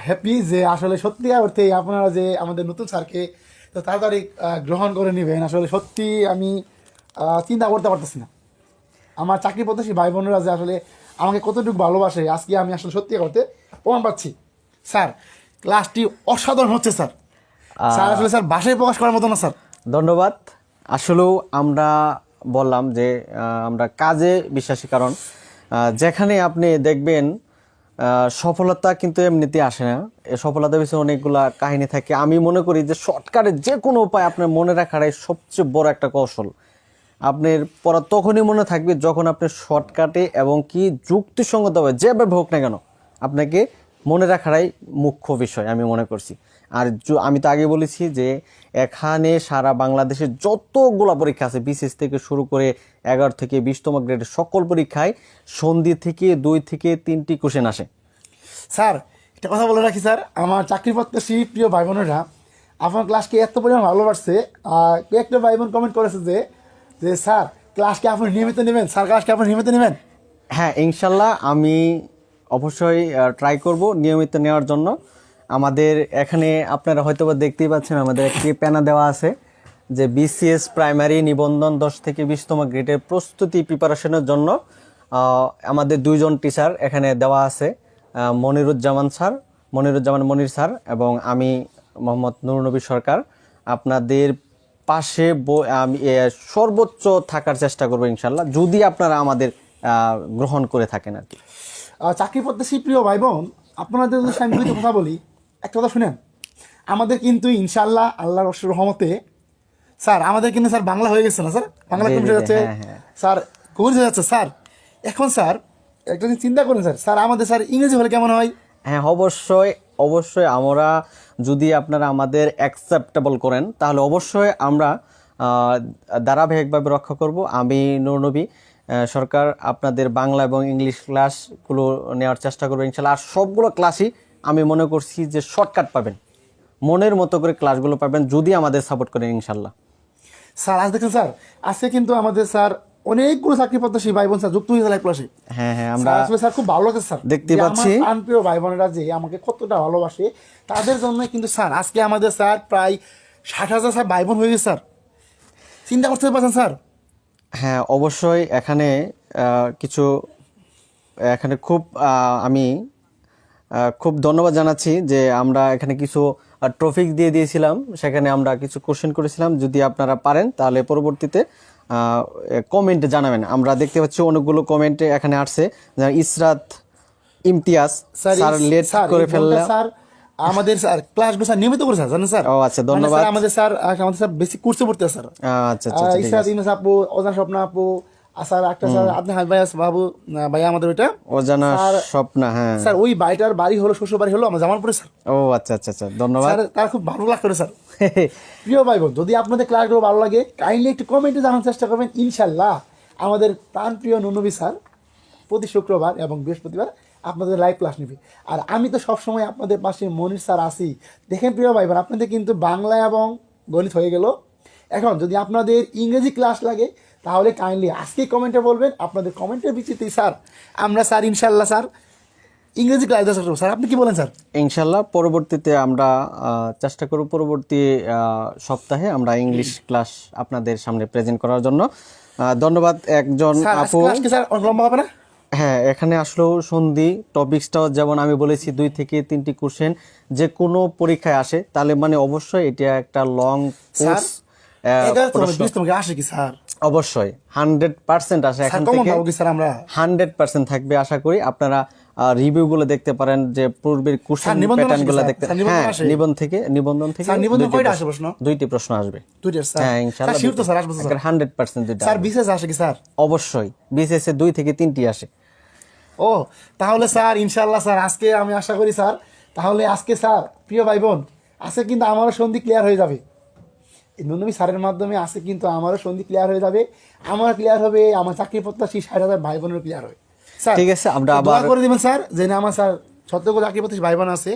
হ্যাপি যে আসলে সত্যি অর্থে আপনারা যে আমাদের নতুন স্যারকে তো তাড়াতাড়ি গ্রহণ করে নেবেন। আসলে সত্যি আমি চিন্তা করতে পারতেছি না আমার চাকরি প্রত্যাশী ভাই বোনেরা যে আসলে আমাকে কতটুকু ভালোবাসে। আজকে আমি আসলে সত্যি করতে প্রমাণ পাচ্ছি। স্যার ক্লাসটি অসাধারণ হচ্ছে স্যার। স্যার আসলে স্যার ভাষায় প্রকাশ করার মতো না স্যার। ধন্যবাদ। আসলেও আমরা বললাম যে আমরা কাজে বিশ্বাসী, কারণ যেখানে আপনি দেখবেন সফলতা কিন্তু এমনিতে আসে না, এই সফলতার পিছনে অনেকগুলা কাহিনী থাকে। আমি মনে করি যে শর্টকাটের যে কোনো উপায় আপনার মনে রাখাটাই সবচেয়ে বড় একটা কৌশল। আপনার পড়া তখনই মনে থাকবে যখন আপনি শর্টকাটে এবং কি যুক্তিসঙ্গতভাবে যেভাবে হোক না কেন আপনাকে মনে রাখাটাই মুখ্য বিষয় আমি মনে করছি। আর আমি তো আগে বলেছি যে এখানে সারা বাংলাদেশের যতগুলা পরীক্ষা আছে, বিসিএস থেকে শুরু করে 11 থেকে 20তম গ্রেডের সকল পরীক্ষায় সন্ধি থেকে 2 থেকে 3টি কোশ্চেন আসে। স্যার একটা কথা বলে রাখি স্যার, আমার চাকরি প্রত্যাশী প্রিয় ভাই বোনেরা আপনার ক্লাসকে এত পরিমাণ ভালোবাসছে। একটা ভাই বোন কমেন্ট করেছে যে যে স্যার ক্লাসকে আপনি নিয়মিত নেবেন, স্যার ক্লাসকে আপনি নিয়মিত নেবেন। হ্যাঁ, ইনশাল্লাহ আমি অবশ্যই ট্রাই করব নিয়মিত নেওয়ার জন্য। আমাদের এখানে আপনারা হয়তো বা দেখতেই পাচ্ছেন আমাদের একটি প্যানা দেওয়া আছে যে বিসিএস প্রাইমারি নিবন্ধন 10 থেকে 20তম গ্রেডের প্রস্তুতি প্রিপারেশনের জন্য আমাদের 2 জন টিচার এখানে দেওয়া আছে, মনিরুজ্জামান মনির স্যার এবং আমি মোহাম্মদ নুরনবী সরকার। আপনাদের পাশে আমি সর্বোচ্চ থাকার চেষ্টা করবো ইনশাল্লাহ, যদি আপনারা আমাদের গ্রহণ করে থাকেন আর কি। চাকরি প্রত্যাশী প্রিয় ভাই বোন, আপনাদের যদি আমি দুইটা কথা বলি, একটা কথা শুনেন, আমাদের কিন্তু ইনশাল্লাহ আল্লাহর অশেষ রহমতে স্যার আমাদের কিন্তু স্যার বাংলা হয়ে গেছে না স্যার, বাংলা জি, জি, কমে যাচ্ছে হ্যাঁ। স্যার, কমে যাচ্ছে স্যার। এখন স্যার একটা জিনিস চিন্তা করেন স্যার, স্যার আমাদের স্যার ইংরেজি হলে কেমন হয়? হ্যাঁ, অবশ্যই অবশ্যই আমরা যদি আপনারা আমাদের অ্যাকসেপ্টেবল করেন তাহলে অবশ্যই আমরা ধারাবাহিকভাবে রক্ষা করব। আমি নুরনবী সরকার আপনাদের বাংলা এবং ইংলিশ ক্লাসগুলো নেওয়ার চেষ্টা করবো ইনশাল্লাহ। আর সবগুলো ক্লাসই আমি মনে করছি যে শর্টকাট পাবেন, মনের মতো করে ক্লাসগুলো পাবেন যদি আমাদের সাপোর্ট করেন ইনশাল্লাহ। স্যার আজ দেখেন স্যার, আজকে কিন্তু আমাদের স্যার অনেকগুলো চাকরি প্রত্যাশী ভাই বোন স্যার যুক্ত হয়েছে লাইভ ক্লাসে। হ্যাঁ হ্যাঁ, আমরা আসলে স্যার খুব ভালো লাগে স্যার, দেখতে যে পাচ্ছি। আমার প্রাণপ্রিয় ভাই বোনেরা যে আমাকে কতটা ভালোবাসে, তাদের জন্য কিন্তু স্যার আজকে আমাদের স্যার প্রায় 60,000 স্যার ভাই বোন হয়ে গেছে স্যার, চিন্তা করতে পারছেন স্যার? হ্যাঁ, অবশ্যই এখানে কিছু এখানে খুব আমি খুব ধন্যবাদ জানাচ্ছি যে আমরা এখানে কিছু টপিক দিয়ে দিয়েছিলাম, সেখানে আমরা কিছু কোশ্চেন করেছিলাম। যদি আপনারা পারেন তাহলে পরবর্তীতে কমেন্টে জানাবেন। আমরা দেখতে পাচ্ছি অনেকগুলো কমেন্টে এখানে আসছে, ইসরাত ইমতিয়াজ স্যার লেট করে ফেললে। স্যার আমাদের স্যার ক্লাসগুলো স্যার নিয়মিত করে স্যার, জানেন স্যার? ও আচ্ছা, ধন্যবাদ। আমাদের স্যার বেসিক কোর্সে পড়তে স্যার। আচ্ছা আচ্ছা, ঠিক ইসরাত আছে। ইমেজ আপু, অজান স্বপ্না আপু, স্যার একটা স্যার আপনি ভাই বাবু ভাই আমাদের ওইটা অজানা স্বপ্না, হ্যাঁ স্যার, ওই বাড়িটার বাড়ি হলো শ্বশুর বাড়ি হলো আমার জামালপুরে স্যার। ও আচ্ছা আচ্ছা আচ্ছা, ধন্যবাদ। স্যার তার খুব ভালো লাগতো স্যার। প্রিয় ভাই বোন, যদি আপনাদের ক্লাসগুলো ভালো লাগে কাইন্ডলি একটু কমেন্টে জানার চেষ্টা করবেন। ইনশাল্লাহ আমাদের প্রাণপ্রিয় নুনবী স্যার প্রতি শুক্রবার এবং বৃহস্পতিবার আপনাদের লাইভ ক্লাস নেবে। আর আমি তো সবসময় আপনাদের পাশে মনির স্যার আসি। দেখেন প্রিয় ভাই বোন, আপনাদের কিন্তু বাংলা এবং গণিত হয়ে গেল। এখন যদি আপনাদের ইংরেজি ক্লাস লাগে তাহলে কাইন্ডলি আজকেই কমেন্টে বলবেন। আপনাদের কমেন্টের ভিত্তিতেই স্যার আমরা স্যার ইনশাল্লাহ স্যার ইংরেজি ক্লাস দেওয়া করবো। স্যার আপনি কি বলেন স্যার? ইনশাল্লাহ পরবর্তীতে আমরা চেষ্টা করব পরবর্তী সপ্তাহে আমরা ইংলিশ ক্লাস আপনাদের সামনে প্রেজেন্ট করার জন্য। ধন্যবাদ একজন আপু। স্যার অনেক লম্বা হবে না? হ্যাঁ, এখানে আসলেও সন্ধি টপিক্সটাও যেমন আমি বলেছি 2 থেকে 3টি কোশ্চেন যে কোনো পরীক্ষায় আসে, তাহলে মানে অবশ্যই এটা একটা লং কোর্স। তোমাকে আসে কি স্যার? অবশ্যই 100% আসে এখান থেকে, 100% থাকবে আশা করি। আপনারা রিভিউ গুলো দেখতে পারেন যে পূর্বের কোশ্চেন প্যাটার্ন গুলো দেখতে। হ্যাঁ, নিবন্ধন থেকে 2টি প্রশ্ন আসবে। হ্যাঁ ইনশাআল্লাহ, শিওর তো স্যার আসবে স্যার? 100% দুইটা স্যার বিশেষ আসে কি স্যার? অবশ্যই বিসিএস এ 2 থেকে 3টি আসে। ও তাহলে স্যার ইনশাআল্লাহ স্যার আজকে আমি আশা করি স্যার, তাহলে আজকে স্যার প্রিয় ভাই বোন আজকে কিন্তু আমারও সন্ধি ক্লিয়ার হয়ে যাবে। নুনবী স্যারের মাধ্যমে আজকে কিন্তু আমারও সন্ধি ক্লিয়ার হয়ে যাবে, আমার ক্লিয়ার হবে, আমার চাকরি প্রত্যাশী 60,000 ভাই বোনের ক্লিয়ার হবে। স্যার ঠিক আছে, আমরা দোয়া আবার করে দিবেন স্যার, যে না আমার স্যার সত্যি চাকরি প্রত্যাশী ভাই বোন আছে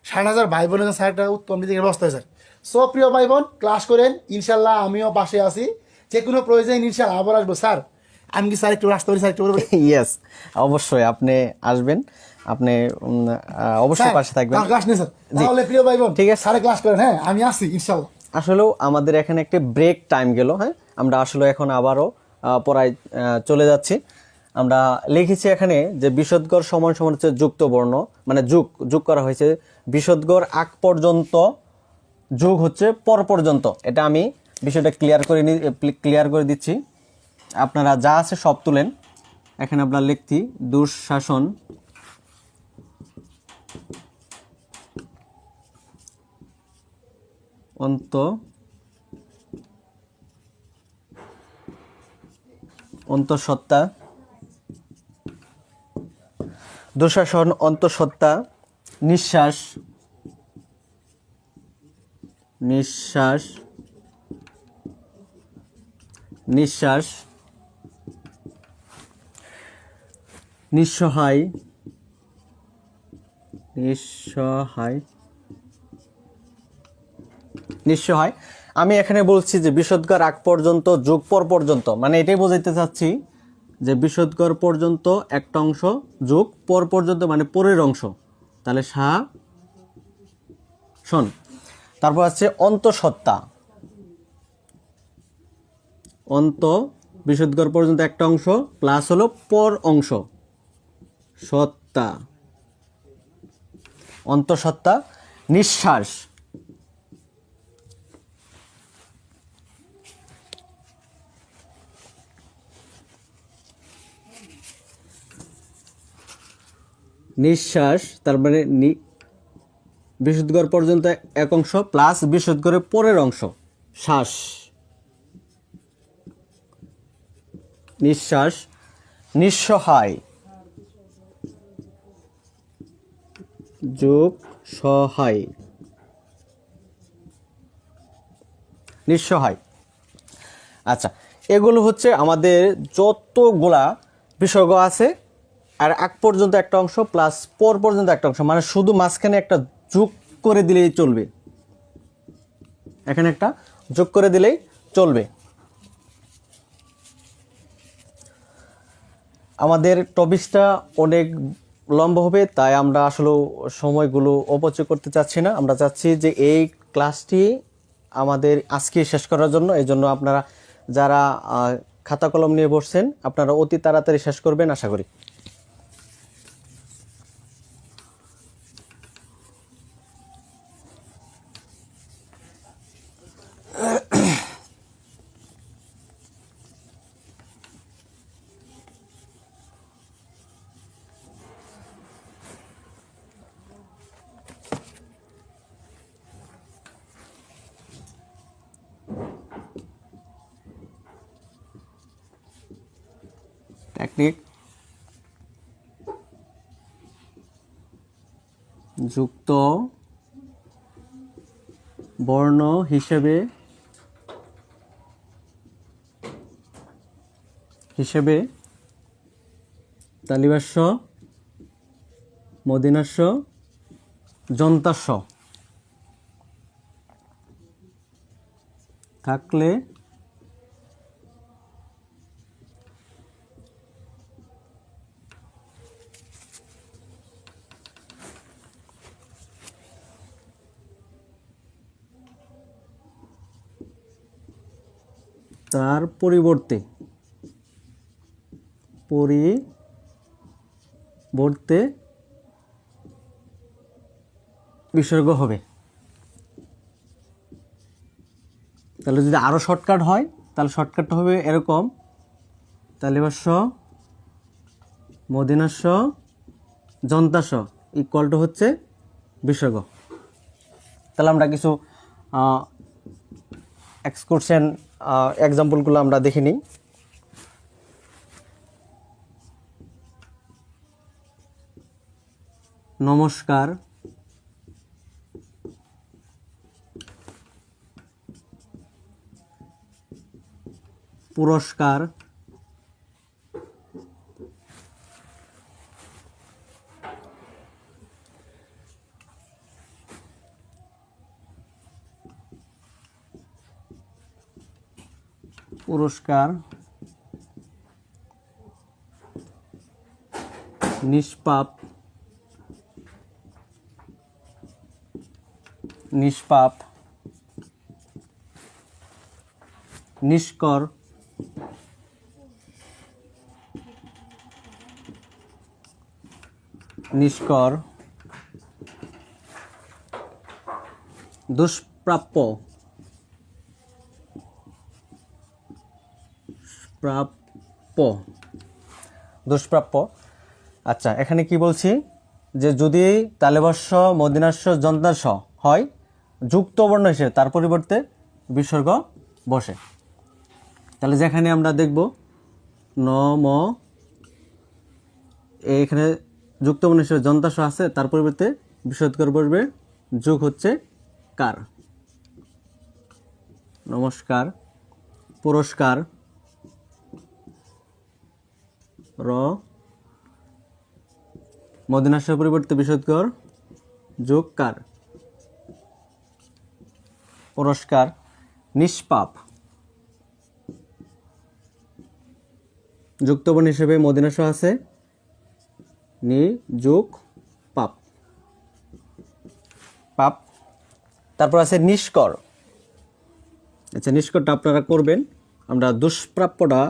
60,000 ভাই বোনের স্যার একটা উত্তম দিকে ব্যবস্থা হয় স্যার। সো প্রিয় ভাই বোন ক্লাস করেন ইনশাল্লাহ, আমিও পাশে আছি, যে কোনো প্রয়োজন ইনশাল্লাহ আবার আসবো। স্যার আমি কি স্যার একটু আসতে পারি স্যার? একটু ইয়েস, অবশ্যই আপনি আসবেন, আপনি অবশ্যই পাশে থাকবেন। ক্লাস নেই স্যার, তাহলে প্রিয় ভাই বোন ঠিক আছে, স্যারে ক্লাস করেন। হ্যাঁ আমি আসছি ইনশাল্লাহ। আসলেও আমাদের এখানে একটা ব্রেক টাইম গেল। হ্যাঁ, আমরা আসলে এখন আবারও পড়ায় চলে যাচ্ছি। আমরা লিখেছি এখানে যে বিষদগড় সমান সমান হচ্ছে যুক্ত বর্ণ, মানে যোগ করা হয়েছে। বিষদগড় আগ পর্যন্ত, যোগ হচ্ছে পর পর্যন্ত। এটা আমি বিষয়টা ক্লিয়ার করে দিচ্ছি। আপনারা যা আছে সব তুলেন। এখানে আপনার লিখছি দুঃশাসন অন্তঃসত্ত্বা, দুঃশাসন অন্তঃসত্ত্বা, নিঃশ্বাস নিঃশ্বাস নিঃশ্বাস, নিঃসহায় নিঃসহায় নিঃসহায়। আমি এখানে বলছি যে বিশদগার আগ পর্যন্ত যোগ পর পর্যন্ত, মানে এটাই বোঝাইতে চাচ্ছি যে বিশদগার পর্যন্ত একটা অংশ যোগ পর পর্যন্ত মানে পরের অংশ, তাহলে শোন। তারপর আছে অন্তঃসত্ত্বা, বিশদগার পর্যন্ত একটা অংশ প্লাস হলো পর অংশ, সত্তা, অন্তঃসত্ত্বা। নিঃশ্বাস, নিঃশ্বাস তার মানে বিশুদ্ধগড় পর্যন্ত এক অংশ প্লাস বিশুদ্ধগড়ের পরের অংশ শ্বাস, নিঃশ্বাস। নিঃসহায় যোগ সহায়, নিঃসহায়। আচ্ছা, এগুলো হচ্ছে আমাদের যতগুলা বিসর্গ আছে, আর আগ পর্যন্ত একটা অংশ প্লাস পর পর্যন্ত একটা অংশ, মানে শুধু মাঝখানে একটা যোগ করে দিলেই চলবে, এখানে একটা যোগ করে দিলেই চলবে। আমাদের টপিকসটা অনেক লম্বা হবে, তাই আমরা আসলে সময়গুলো অপচয় করতে চাচ্ছি না। আমরা চাচ্ছি যে এই ক্লাসটি আমাদের আজকে শেষ করার জন্য। এই জন্য আপনারা যারা খাতা কলম নিয়ে বসছেন, আপনারা অতি তাড়াতাড়ি শেষ করবেন আশা করি। টেকনিক যুক্ত বর্ণ হিসেবে তালিবাস্য, মদিনাস্য, যন্তাস্য থাকলে তার পরিবর্তে বিসর্গ হবে। তাহলে যদি আরো শর্টকাট হয়, তাহলে শর্টকাটটা হবে এরকম: তালিবাস্য, মদিনাস্য, যন্তাস্য ইকুয়াল টু হচ্ছে বিসর্গ। তাহলে আমরা কিছু এক্সকারশন এক্সাম্পলগুলো আমরা দেখে নিই। নমস্কার, পুরস্কার, নিষ্পাপ, নিষ্কর, দুষ্প্রাপ্য, দুষ্প্রাপ্য। দুষ্প্রাপ্য। আচ্ছা, এখানে কি বলছি যে যদি তালেবস্য মদিনাস্য যন্ত্রাংশ হয় যুক্ত বর্ণ হিসেবে তার পরিবর্তে বিসর্গ বসে। তাহলে যেখানে আমরা দেখব ন ম, এখানে যুক্ত বর্ণ হিসেবে যন্ত্রাংশ আছে তার পরিবর্তে বিসর্গ বসবে, যুগ হচ্ছে কার। নমস্কার, পুরস্কার, র, মদিনাস্যের পরিবর্তে বিসর্গর, যোগ কার, পুরস্কার। নিষ্পাপ, যুক্তবর্ণ হিসেবে মদিনাস্য আছে, নি যোগ পাপ, পাপ। তারপর আছে নিষ্কর। আচ্ছা, নিষ্করটা আপনারা করবেন, আমরা দুষ্প্রাপ্যটা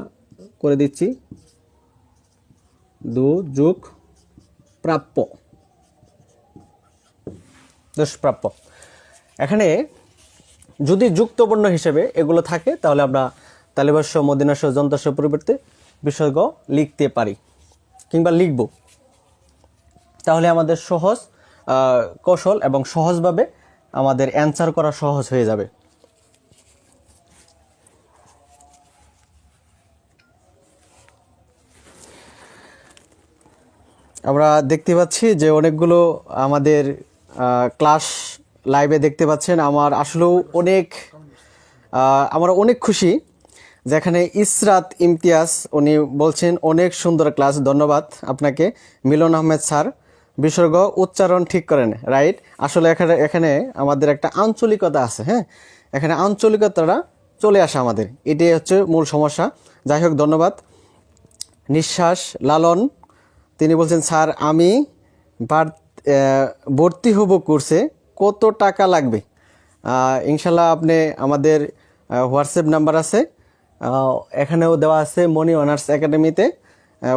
করে দিচ্ছি, দু যোগ প্রাপ্য, দুষ্প্রাপ্য। এখানে যদি যুক্তবর্ণ হিসেবে এগুলো থাকে তাহলে আমরা তালিবাস্য মদিনাস্য যন্ত্রাস্য পরিবর্তে বিসর্গ লিখতে পারি কিংবা লিখব। তাহলে আমাদের সহজ কৌশল এবং সহজভাবে আমাদের অ্যান্সার করা সহজ হয়ে যাবে। আমরা দেখতে পাচ্ছি যে অনেকগুলো আমাদের ক্লাস লাইভে দেখতে পাচ্ছেন। আমার আসলেও আমরা অনেক খুশি যেখানে ইসরাত ইমতিয়াজ উনি বলছেন অনেক সুন্দর ক্লাস, ধন্যবাদ আপনাকে। মিলন আহমেদ স্যার, বিসর্গ উচ্চারণ ঠিক করেন, রাইট। আসলে এখানে আমাদের একটা আঞ্চলিকতা আছে, হ্যাঁ, এখানে আঞ্চলিকতাটা চলে আসে আমাদের, এটাই হচ্ছে মূল সমস্যা। যাই হোক, ধন্যবাদ। নিঃশ্বাস লালন, তিনি বলছেন স্যার আমি ভর্তি হব কোর্সে, কত টাকা লাগবে? ইনশাল্লাহ আপনি আমাদের হোয়াটসঅ্যাপ নাম্বার আছে, এখানেও দেওয়া আছে মনি অনার্স একাডেমিতে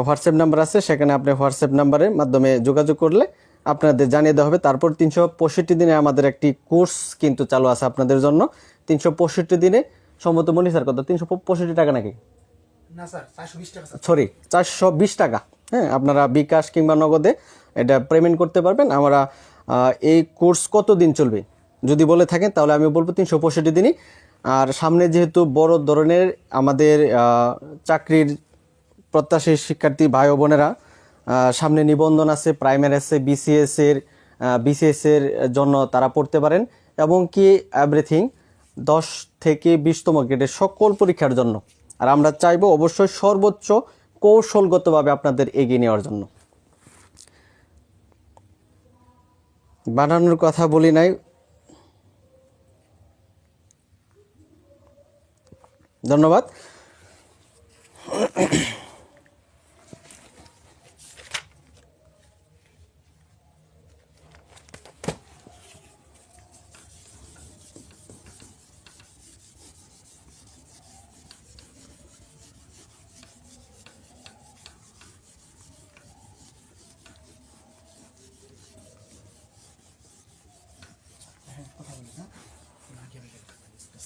হোয়াটসঅ্যাপ নাম্বার আছে, সেখানে আপনি হোয়াটসঅ্যাপ নাম্বারের মাধ্যমে যোগাযোগ করলে আপনাদের জানিয়ে দেওয়া হবে। তারপর 365 দিনে আমাদের একটি কোর্স কিন্তু চালু আছে আপনাদের জন্য। 365 দিনে সম্ভবত মনি স্যার কত, 365 টাকা নাকি? না স্যার, 420 টাকা। সরি, 420 টাকা। হ্যাঁ, আপনারা বিকাশ কিংবা নগদে এটা পেমেন্ট করতে পারবেন। আমরা এই কোর্স কত দিন চলবে যদি বলে থাকেন তাহলে আমি বলবো 365 দিনই। আর সামনে যেহেতু বড় ধরনের আমাদের চাকরির প্রত্যাশী শিক্ষার্থী ভাই ও বোনেরা, সামনে নিবন্ধন আছে, প্রাইমারি আছে, বিসিএস এর জন্য তারা পড়তে পারেন, এবং কি এভরিথিং 10 থেকে 20তম গ্রেডের সকল পরীক্ষার জন্য। আর আমরা চাইবো অবশ্যই সর্বোচ্চ কৌশলগতভাবে আপনাদের এগিয়ে নেওয়ার জন্য। বানানোর কথা বলি নাই, ধন্যবাদ।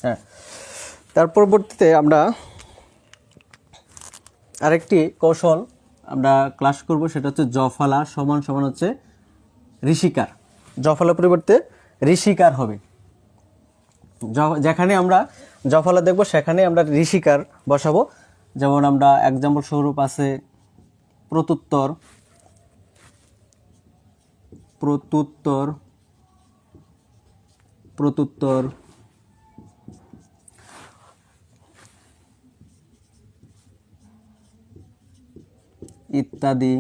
হ্যাঁ, তার পরবর্তীতে আমরা আরেকটি কৌশল আমরা ক্লাস করব, সেটা হচ্ছে জফলা সমান সমান হচ্ছে ঋষিকার। জফলা পরিবর্তে ঋষিকার হবে। যেখানে আমরা জফলা দেখব সেখানে আমরা ঋষিকার বসাবো। যেমন আমরা এক্সাম্পল স্বরূপ আছে প্রত্যুত্তর, প্রত্যুত্তর, প্রত্যুত্তর, ইত্যাদি।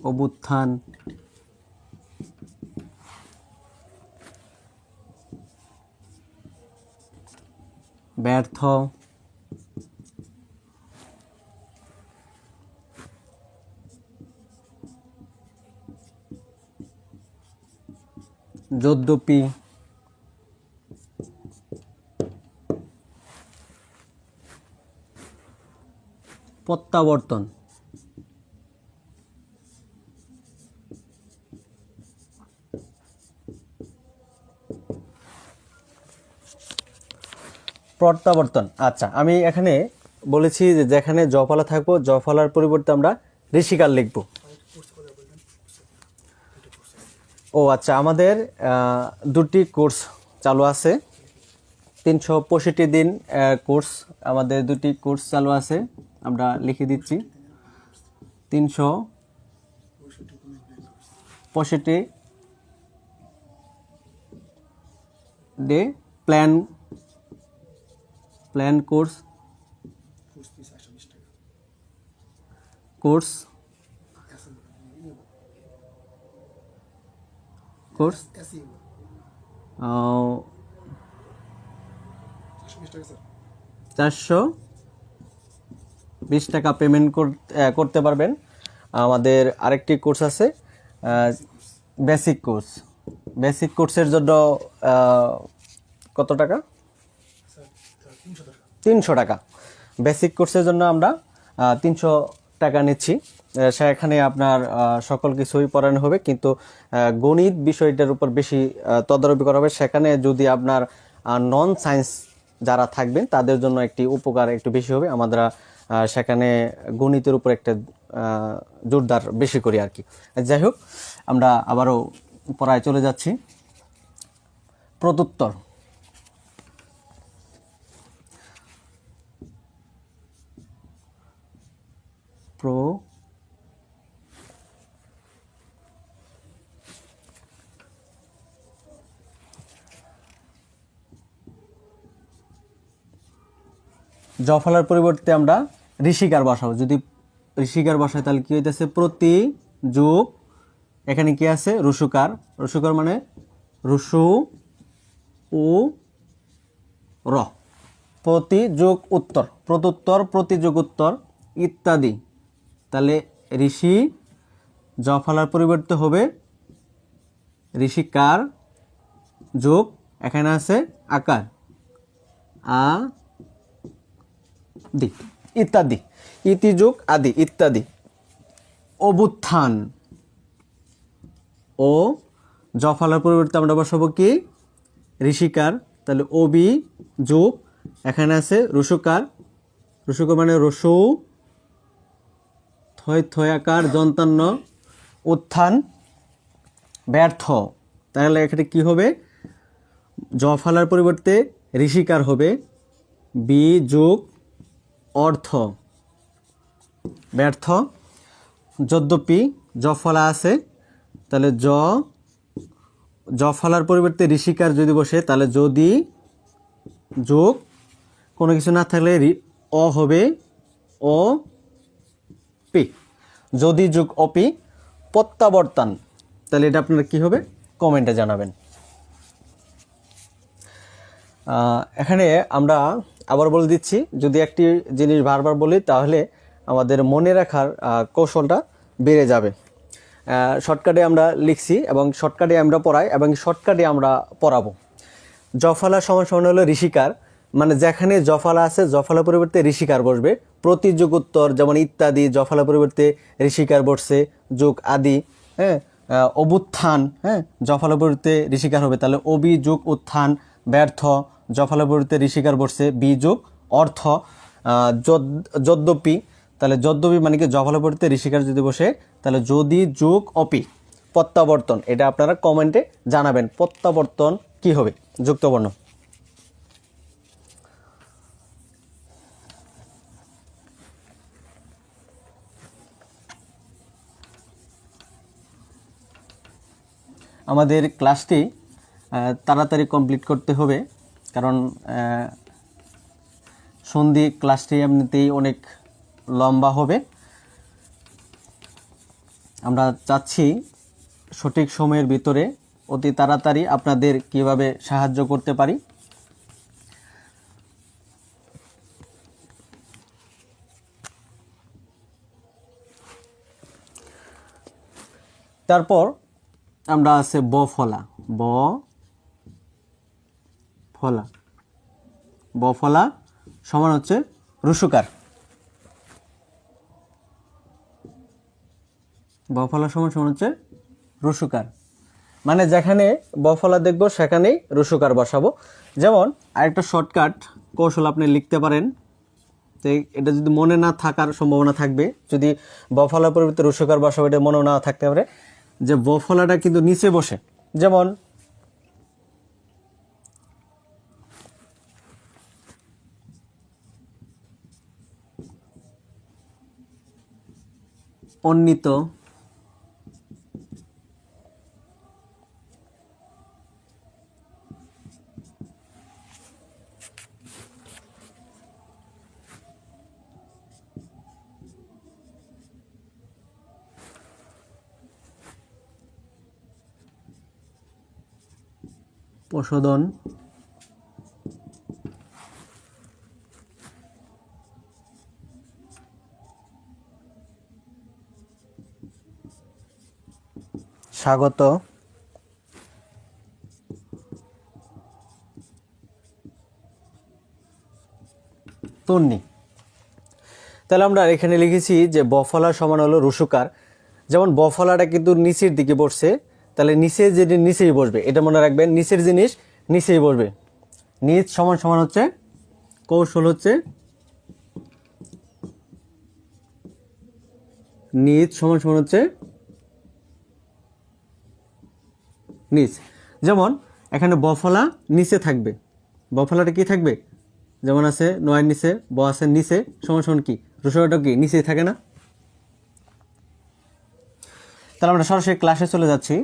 অভ্যুত্থান, ব্যর্থ, যদ্যপি, প্রত্যাবর্তন, প্রত্যাবর্তন। আচ্ছা, আমি এখানে বলেছি যে যেখানে জফলা থাকবো জফলার পরিবর্তে আমরা ঋষিকার লিখব। ও আচ্ছা, আমাদের দুটি কোর্স চালু আছে, 365 দিন কোর্স, আমাদের দুটি কোর্স চালু আছে। আমরা লিখে দিচ্ছি 365 day plan course course course 420 টাকা পেমেন্ট করতে পারবেন। আমাদের আরেকটি কোর্স আছে বেসিক কোর্স। বেসিক কোর্সের জন্য কত টাকা? 300 টাকা। বেসিক কোর্সের জন্য আমরা 300 টাকা নিচ্ছি। সেখানে আপনার সকল কিছুই পড়ানো হবে, কিন্তু গণিত বিষয়টার উপর বেশি তদারকি করা হবে। সেখানে যদি আপনার নন সায়েন্স যারা থাকবেন তাদের জন্য একটি উপকার একটু বেশি হবে। আমরা সেখানে গণিতের উপর একটা জোরদার বেশি করি আর কি। যাই হোক, আমরা আবারও পড়ায় চলে যাচ্ছি। প্রত্যুত্তর। জফলার পরিবর্তে আমরা ঋষিকার বসাবো। যদি ঋষিকার বসায় তাহলে কি হইতেছে? প্রতি যোগ, এখানে কি আছে? রুসুকার। রুসুকার মানে রুসু উ র, প্রতি যোগ উত্তর, প্রত্যুত্তর, প্রতি যোগ উত্তর ইত্যাদি। তাহলে ঋষি জফলার পরিবর্তে হবে ঋষিকার যোগ, এখানে আছে আকার, আ দি ইত্যাদি, ইতি যোগ আদি ইত্যাদি। অবুত্থান ও জফলার পরিবর্তে আমরা বসাবো কি? ঋষিকার। তাহলে অবি যোগ, এখানে আছে রসুকার, রসুকার মানে রসু, থয় থয়াকার দন্তান্ন, উত্থান, ব্যর্থ। তাহলে এখানে কি হবে? জফলার পরিবর্তে ঋষিকার হবে বি যোগ অর্থ, ব্যর্থ। যদ্যপি জফলা আছে, তাহলে জফলার পরিবর্তে ঋষিকার যদি বসে তাহলে যদি যোগ কোনো কিছু না থাকলে অ হবে ও পি, যদি যোগ অপি। প্রত্যাবর্তন, তাহলে এটা আপনারা কি হবে কমেন্টে জানাবেন। এখানে আমরা আবার বলে দিচ্ছি, যদি একটি জিনিস বারবার বলি তাহলে আমাদের মনে রাখার কৌশলটা বেড়ে যাবে। শর্টকাটে আমরা লিখছি এবং শর্টকাটে আমরা পড়াই এবং শর্টকাটে আমরা পড়াবো। জফলা সমান সমান হলো ঋষিকার, মানে যেখানে জফলা আছে জফলা পরিবর্তে ঋষিকার বসবে। প্রতি যোগ উত্তর যেমন ইত্যাদি, জফলা পরিবর্তে ঋষিকার বসছে, যোগ আদি। হ্যাঁ, অবুত্থান, হ্যাঁ, জফলা পরিবর্তে ঋষিকার হবে, তাহলে অবি যোগ উত্থান। ব্যর্থ, জফলা পরিবর্তে ঋষিকার বসছে, বি যোগ অর্থ। যদ্যপি, তাহলে যদ্যপি মানে কি? জফলা পরিবর্তে ঋষিকার যদি বসে তাহলে যদি যোগ অপি। প্রত্যাবর্তন, এটা আপনারা কমেন্টে জানাবেন প্রত্যাবর্তন কি হবে, যুক্তবর্ণ। আমাদের ক্লাসটি তাড়াতাড়ি কমপ্লিট করতে হবে, কারণ সন্ধি ক্লাসটি এমনিতেই অনেক লম্বা হবে। আমরা চাচ্ছি সঠিক সময়ের ভিতরে অতি তাড়াতাড়ি আপনাদের কিভাবে সাহায্য করতে পারি। তারপর আমরা আছে বফলা। বফলা সমান হচ্ছে রুসুকার। বফলা সমান হচ্ছে রুসুকার, মানে যেখানে বফলা দেখব সেখানেই রুসুকার বসাবো। যেমন আরেকটা শর্টকাট কৌশল আপনি লিখতে পারেন। তো এটা যদি মনে না থাকার সম্ভাবনা থাকবে, যদি ব ফলার পরিবর্তে রস্যকার বসাবো, এটা মনে না থাকতে পারে যে ব ফলাটা কিন্তু নিচে বসে। যেমন অন্বিত, প্রশোধন, স্বাগত, তন্নি। তাহলে আমরা এখানে লিখেছি যে বফলা সমান হলো রুসুকার। যেমন বফলাটা কিন্তু নিচের দিকে বসছে, তাহলে নিচের জিনিস নিচেই বসবে, এটা মনে রাখবেন, নিচের জিনিস নিচেই বসবে। নিচ সমান সমান হচ্ছে কৌশল হচ্ছে নিচ সমান সমান হচ্ছে নিচ। যেমন এখানে বফলা নিচে থাকবে, বফলাটা কি থাকবে, যেমন আছে নয়ের নিচে, ব আছে নিচে, সমান সমান কি রুসুকারটা কি নিচেই থাকে না। তাহলে আমরা সরাসরি ক্লাসে চলে যাচ্ছি।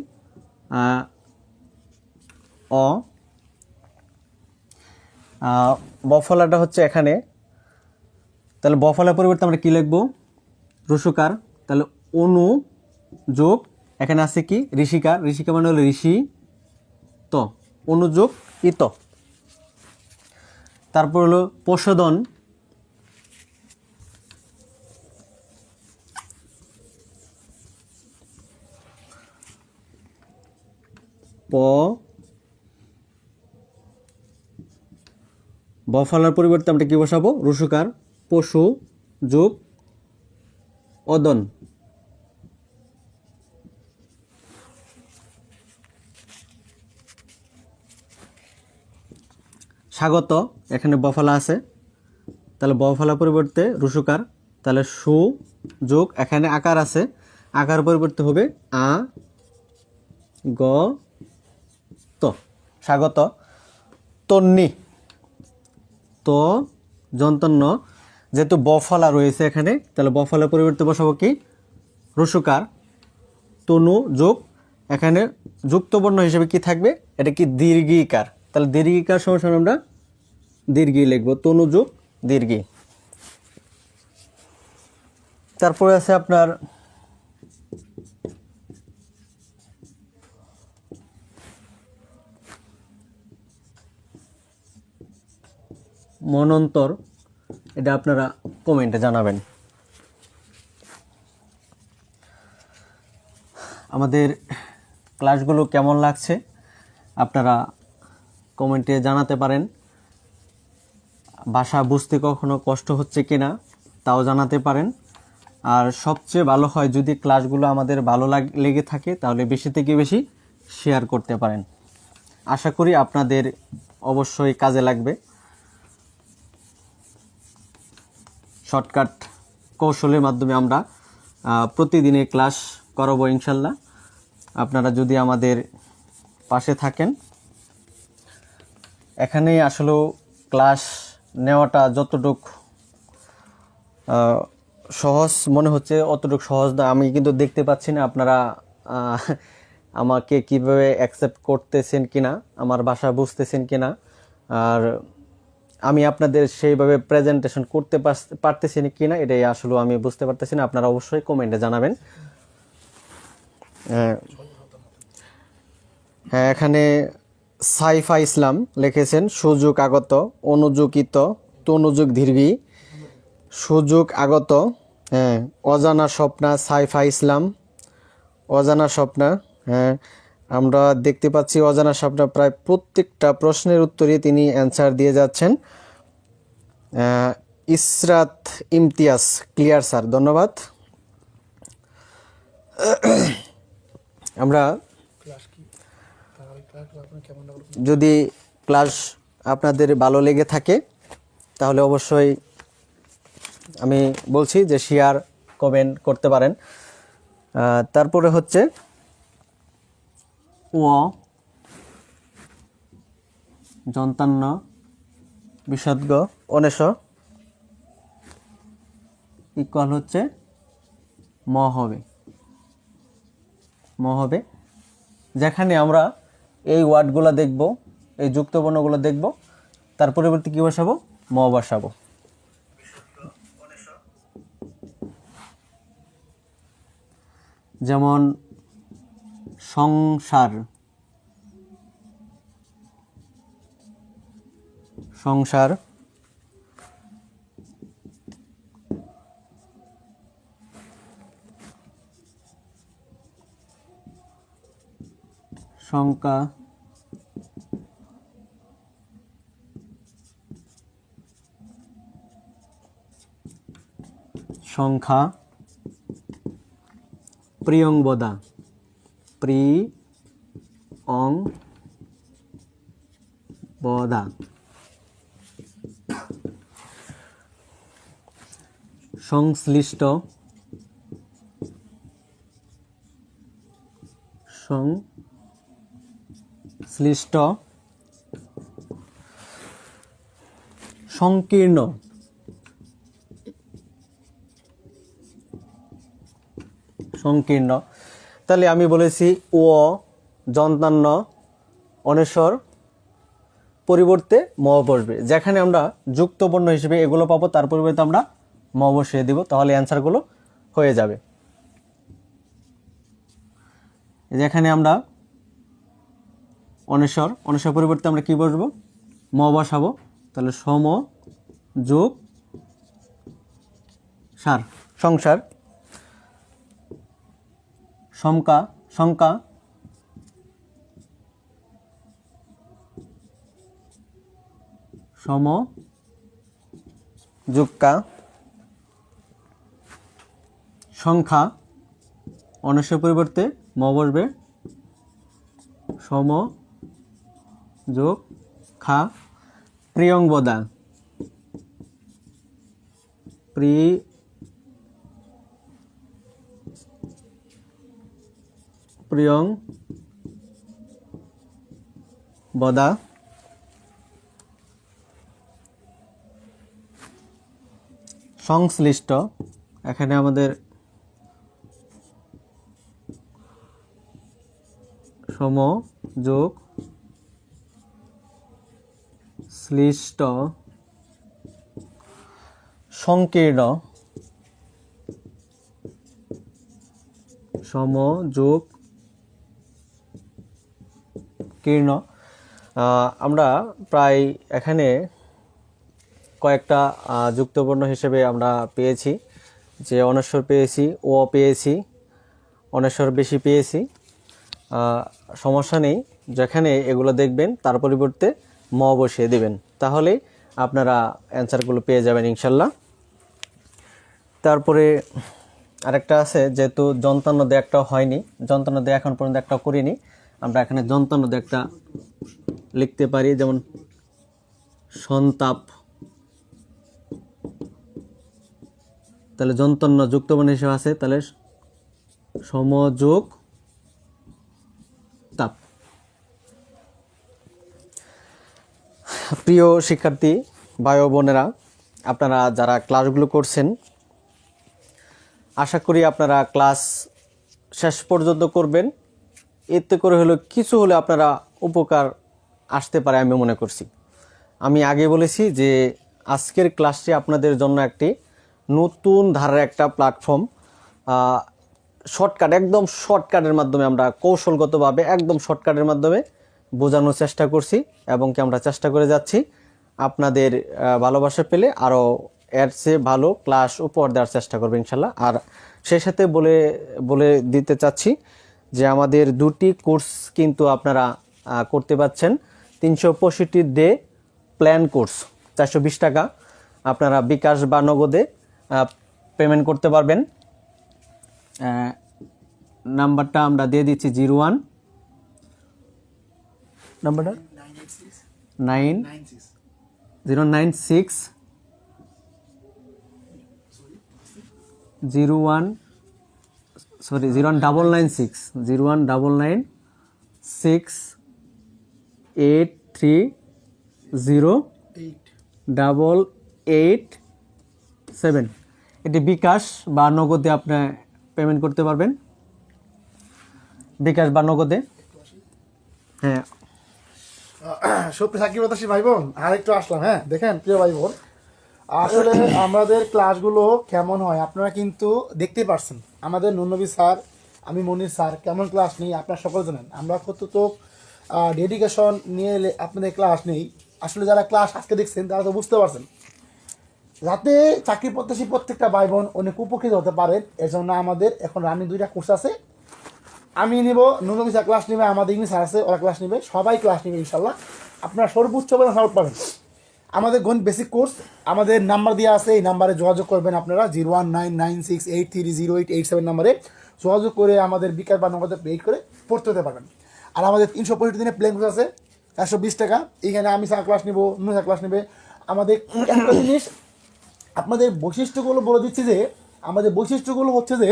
অ বফলাটা হচ্ছে এখানে, তাহলে বফলার পরিবর্তে আমরা কি লিখবো, রুসুকার। তাহলে অনু যোগ এখানে আছে কি ঋষিকার, ঋষিকার মানে হলো ঋষি ত, অনুযোগ ইত। তারপর হলো প্রশোধন, প, বফলার পরিবর্তে আমরা কি বসাবো, রুসুকার, পশু যোগ অদন। স্বাগত, এখানে বফলা আছে, তাহলে বফলা পরিবর্তে রুসুকার, তাহলে সু যোগ এখানে আকার আছে, আকার পরিবর্তে হবে আ গ ত, স্বাগত। তন্নি, তো যন্তন্য, যেহেতু বফলা রয়েছে এখানে, তাহলে বফলার পরিবর্তে বসাবো কি রসুকার, তনু যোগ এখানে যুক্ত বর্ণ হিসেবে কি থাকবে, এটা কি দীর্ঘিকার, তাহলে দীর্ঘিকার সমান আমরা দীর্ঘি লিখবো, তনু যোগ দীর্ঘি। তারপরে আছে আপনার মনন্তর, এটা আপনারা কমেন্টে জানাবেন। আমাদের ক্লাসগুলো কেমন লাগছে আপনারা কমেন্টে জানাতে পারেন। ভাষা বুঝতে কখনো কষ্ট হচ্ছে কিনা তাও জানাতে পারেন। আর সবচেয়ে ভালো হয় যদি ক্লাসগুলো আমাদের ভালো লেগে থাকে, তাহলে বেশি থেকে বেশি শেয়ার করতে পারেন। আশা করি আপনাদের অবশ্যই কাজে লাগবে। শর্টকাট কৌশলের মাধ্যমে আমরা প্রতিদিনের ক্লাস করাবো ইনশাল্লাহ। আপনারা যদি আমাদের পাশে থাকেন, এখানে আসলে ক্লাস নেওয়াটা যতটুক সহজ মনে হচ্ছে অতটুকু সহজ না। আমি কিন্তু দেখতে পাচ্ছি না আপনারা আমাকে কিভাবে অ্যাকসেপ্ট করতেছেন কিনা, আমার ভাষা বুঝতেছেন কিনা, আর আমি আপনাদের সেইভাবে প্রেজেন্টেশন করতে পারতেছি কিনা, এটাই আসলে আমি বুঝতে পারতেছি না। আপনারা অবশ্যই কমেন্টে জানাবেন। হ্যাঁ, এখানে সাইফা ইসলাম লিখেছেন সুযোগ আগত, অনুযোগিত, তনুযোগ দীর্ঘি, সুযোগ আগত। হ্যাঁ, অজানা স্বপ্না, সাইফা ইসলাম অজানা স্বপ্না। হ্যাঁ, আমরা দেখতে পাচ্ছি অজানা স্বপ্না প্রায় প্রত্যেকটা প্রশ্নের উত্তরে তিনি অ্যান্সার দিয়ে যাচ্ছেন। ইসরাত ইমতিয়াজ, ক্লিয়ার স্যার, ধন্যবাদ। আমরা যদি ক্লাস আপনাদের ভালো লেগে থাকে তাহলে অবশ্যই আমি বলছি যে শেয়ার কমেন্ট করতে পারেন। তারপরে হচ্ছে ও যন্তান্ন বিসর্গ অনেশ ইকুয়াল হচ্ছে ম হবে, যেখানে আমরা এই ওয়ার্ডগুলো দেখব, এই যুক্তবর্ণগুলো দেখব, তার পরিবর্তে কী বসাবো? ম বসাবো। যেমন সংসার, সংসার, সংখ্যা, সংখ্যা, প্রিয়ংবদা, প্রিয়ংবদা, সংশ্লিষ্ট, সংশ্লিষ্ট, সংকীর্ণ, সংকীর্ণ। তাহলে আমি বলেছি ও যন্তান্ন অনেশ্বর পরিবর্তে ম বসবে, যেখানে আমরা যুক্তবর্ণ হিসেবে এগুলো পাবো তার পরিবর্তে আমরা ম বসিয়ে দিব, তাহলে অ্যান্সারগুলো হয়ে যাবে। যেখানে আমরা অনেশ্বর পরিবর্তে আমরা কি বসবো? ম বসাবো, তাহলে সম যোগ সার, সংসার, সংখ্যা, সংখ্যা, সম যোগকা, সংখ্যা অনেশ্বর পরিবর্তে ম বসবে, সম যোগ খা, প্রিয়ংবদা, প্রিয়ংবদা, সংশ্লিষ্ট, এখানে আমাদের সম যোগ শ্লিষ্ট, সংকীর্ণ, সম যোগ কীর্ণ। আমরা প্রায় এখানে কয়েকটা যুক্তবর্ণ হিসেবে আমরা পেয়েছি, যে অনস্বর পেয়েছি, ও পেয়েছি, অনস্বর বেশি পেয়েছি। সমস্যা নেই, যেখানে এগুলো দেখবেন তার পরিবর্তে ম বসিয়ে দেবেন, তাহলেই আপনারা অ্যান্সারগুলো পেয়ে যাবেন ইনশাল্লাহ। তারপরে আরেকটা আছে, যেহেতু যন্তান্ন একটা হয়নি, যন্তান্ন এখন পর্যন্ত একটা করিনি, আমরা এখানে যন্তান্ন একটা লিখতে পারি, যেমন সন্তাপ, তাহলে যন্তান্ন যুক্তবর্ণ হিসেবে আছে, তাহলে সমযোগ তাপ। প্রিয় শিক্ষার্থী ভাই ও বোনেরা, আপনারা যারা ক্লাসগুলো করছেন, আশা করি আপনারা ক্লাস শেষ পর্যন্ত করবেন, এতে করে হলো কিছু হলে আপনারা উপকার আসতে পারে আমি মনে করছি। আমি আগে বলেছি যে আজকের ক্লাসটি আপনাদের জন্য একটি নতুন ধারার একটা প্ল্যাটফর্ম, শর্টকাট, একদম শর্টকাটের মাধ্যমে আমরা কৌশলগতভাবে একদম শর্টকাটের মাধ্যমে বোঝানোর চেষ্টা করছি, এবং কি আমরা চেষ্টা করে যাচ্ছি আপনাদের ভালোবাসা পেলে আরও এর চেয়ে ভালো ক্লাস উপহার দেওয়ার চেষ্টা করবো ইনশাল্লাহ। আর সেই সাথে বলে দিতে চাচ্ছি যে আমাদের দুটি কোর্স কিন্তু আপনারা করতে পাচ্ছেন। 365 ডে প্ল্যান কোর্স 420 টাকা আপনারা বিকাশ বা নগদে পেমেন্ট করতে পারবেন। নাম্বারটা আমরা দিয়ে দিচ্ছি 01 নাম্বারটা 096 01968308887। এটি বিকাশ বা নগদে আপনি পেমেন্ট করতে পারবেন, বিকাশ বা নগদে। হ্যাঁ, সত্যি সাকিব বাতাসী ভাই বোন আরেকটু আসলাম। হ্যাঁ দেখেন প্রিয় ভাই বোন, আসলে আমাদের ক্লাসগুলো কেমন হয় আপনারা কিন্তু দেখতেই পারছেন। আমাদের নুনবী স্যার, আমি মনির স্যার কেমন ক্লাস নেই আপনারা সকলে জানেন। আমরা কতটুকু ডেডিকেশন নিয়ে আপনাদের ক্লাস নেই। আসলে যারা ক্লাস আজকে দেখছেন তারা তো বুঝতে পারছেন, যাতে চাকরি প্রত্যাশী প্রত্যেকটা ভাই বোন অনেক উপকৃত হতে পারেন। এর জন্য আমাদের এখন রানিং 2টা কোর্স আছে। আমি নিব, নুনবী স্যার ক্লাস নেবে, আমাদের ইংলিশ স্যার আছে ওরা ক্লাস নেবে, সবাই ক্লাস নেবে ইনশাল্লাহ। আপনারা সর্বোচ্চ সাপোর্ট পাবেন। আমাদের গণিত বেসিক কোর্স, আমাদের নাম্বার দেওয়া আছে, এই নাম্বারে যোগাযোগ করবেন আপনারা 01996830887 নাম্বারে যোগাযোগ করে আমাদের বিকাশ বা নগদে পেড করে পড়তে হতে পারবেন। আর আমাদের 365 দিনে প্লেন কোর্স আছে 120 টাকা। এখানে আমি স্যার ক্লাস নিব, নুন স্যার ক্লাস নেবে। আমাদের একটা জিনিস আপনাদের বৈশিষ্ট্যগুলো বলে দিচ্ছি যে, আমাদের বৈশিষ্ট্যগুলো হচ্ছে যে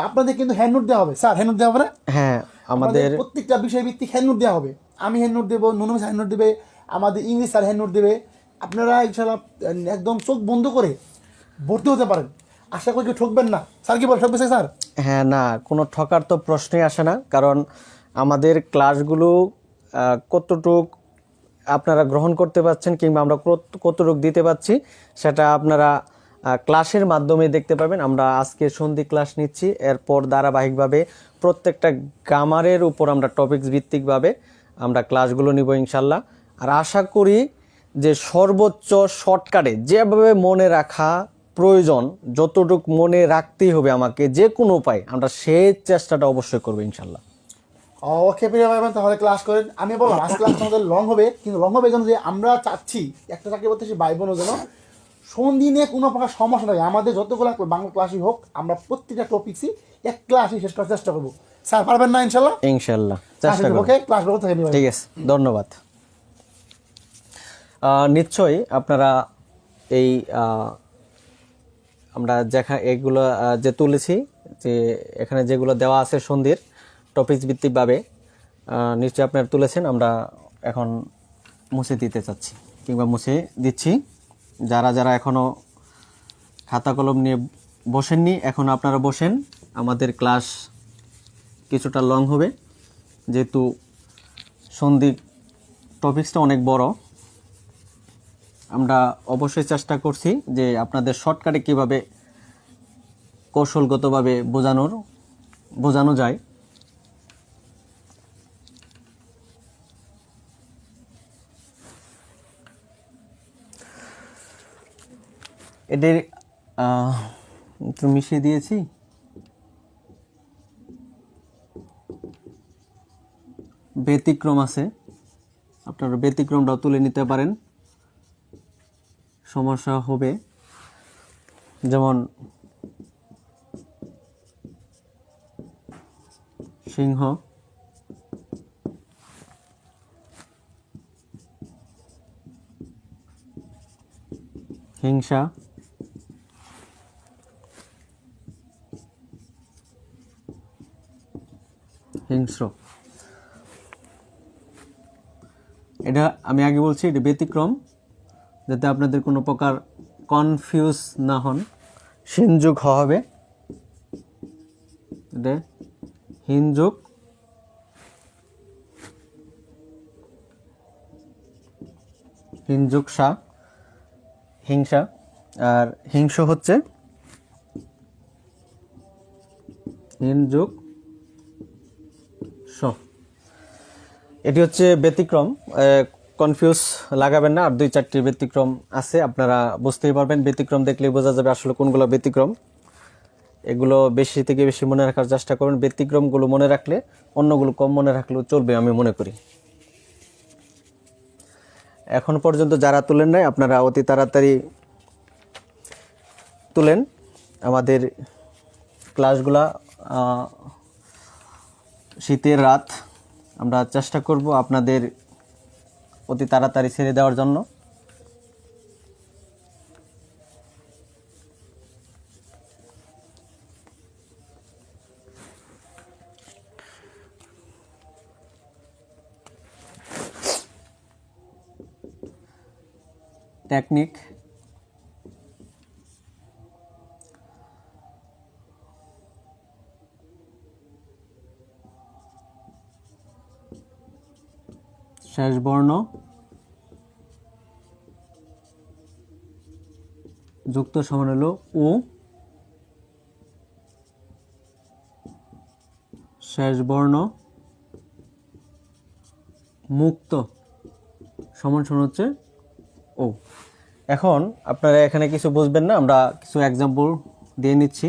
আপনাদের কিন্তু হ্যান্ড নোট দেওয়া হবে। স্যার হ্যান্ড নোট দেওয়া হবে না? হ্যাঁ, আমাদের প্রত্যেকটা বিষয় ভিত্তিক হ্যান্ড নোট দেওয়া হবে। আমি হ্যান্ড নোট দেবো, নুনু স্যার হ্যান্ড নোট দেবে, আমাদের ইংলিশ স্যার হ্যান্ড নোট দেবে। আপনারা ইনশাল্লাহ একদম চোখ বন্ধ করে ভর্তি হতে পারেন। আশা করি কেউ ঠকবেন না। স্যার কি বল, ঠকবে স্যার? হ্যাঁ, না, কোনো ঠকার তো প্রশ্নই আসে না, কারণ আমাদের ক্লাসগুলো কতটুক আপনারা গ্রহণ করতে পারছেন কিংবা আমরা কতটুক দিতে পারছি সেটা আপনারা ক্লাসের মাধ্যমে দেখতে পাবেন। আমরা আজকে সন্ধি ক্লাস নিচ্ছি, এরপর ধারাবাহিকভাবে প্রত্যেকটা গ্রামারের উপর আমরা টপিকস ভিত্তিকভাবে আমরা ক্লাসগুলো নিব ইনশাল্লাহ। আর আশা করি যে সর্বোচ্চ শর্টকাটে যেভাবে মনে রাখা প্রয়োজন, যতটুক মনে রাখতেই হবে আমাকে যে কোনো উপায়, আমরা সেই চেষ্টাটা অবশ্যই করবো ইনশাল্লাহ। ওকে প্রিয় ভাই বোন, তাহলে ক্লাস করেন। আমি বললাম আজ ক্লাস আমাদের লং হবে, কিন্তু লং হবে যেন যে আমরা চাচ্ছি একটা চাকরি করতেছি ভাই বোনও যেন সন্ধি নিয়ে কোনো প্রকার সমস্যা থাকে। আমাদের যতগুলো বাংলা ক্লাসই হোক আমরা প্রত্যেকটা টপিকসই এক ক্লাসই শেষ করার চেষ্টা করবো। স্যার পারবেন না ইনশাল্লাহ? ইনশাল্লাহ চেষ্টা করব। ওকে ক্লাস করতে থাকেন। ঠিক আছে, ধন্যবাদ। নিশ্চয়ই আপনারা এই আমরা এগুলো যে তুলেছি, যে এখানে যেগুলো দেওয়া আছে সন্ধির টপিকস ভিত্তিকভাবে নিশ্চয়ই আপনারা তুলেছেন। আমরা এখন মুছে দিতে চাচ্ছি কিংবা মুছে দিচ্ছি। যারা যারা এখনও খাতা কলম নিয়ে বসেননি, এখন আপনারা বসেন। আমাদের ক্লাস কিছুটা লং হবে, যেহেতু সন্ধি টপিকসটা অনেক বড়। আমরা অবশ্যই চেষ্টা করছি যে আপনাদের শর্টকাটে কীভাবে কৌশলগতভাবে বোঝানো যায়। এদের একটু মিশিয়ে দিয়েছি। ব্যতিক্রম আছে, আপনারা ব্যতিক্রমটাও তুলে নিতে পারেন, সমস্যা হবে। যেমন সিংহ, হিংসা, হিংস্র। এটা আমি আগে বলছি, এটা ব্যতিক্রম, যাতে আপনাদের কোনো প্রকার কনফিউজ না হন। সিনযোগ হবে, এটা হিনযোগ, হিনযোগ সা, হিংসা। আর হিংস হচ্ছে হিনযোগ স। এটি হচ্ছে ব্যতিক্রম, কনফিউজ লাগাবেন না। আর 2-4টি ব্যতিক্রম আছে, আপনারা বুঝতেই পারবেন। ব্যতিক্রম দেখলেই বোঝা যাবে আসলে কোনগুলো ব্যতিক্রম। এগুলো বেশি থেকে বেশি মনে রাখার চেষ্টা করবেন। ব্যতিক্রমগুলো মনে রাখলে অন্যগুলো কম মনে রাখলেও চলবে, আমি মনে করি। এখন পর্যন্ত যারা তুলেন নাই, আপনারা অতি তাড়াতাড়ি তুলেন। আমাদের ক্লাসগুলা শীতের রাত, আমরা চেষ্টা করব আপনাদের অতি তাড়াতাড়ি ছেড়ে দেওয়ার জন্য। টেকনিক, শেষ বর্ণ যুক্ত সমান হলো উ, শেষ বর্ণ মুক্ত সমান সমান হচ্ছে ও। এখন আপনারা এখানে কিছু বুঝবেন না, আমরা কিছু এক্সাম্পল দিয়ে নিচ্ছি।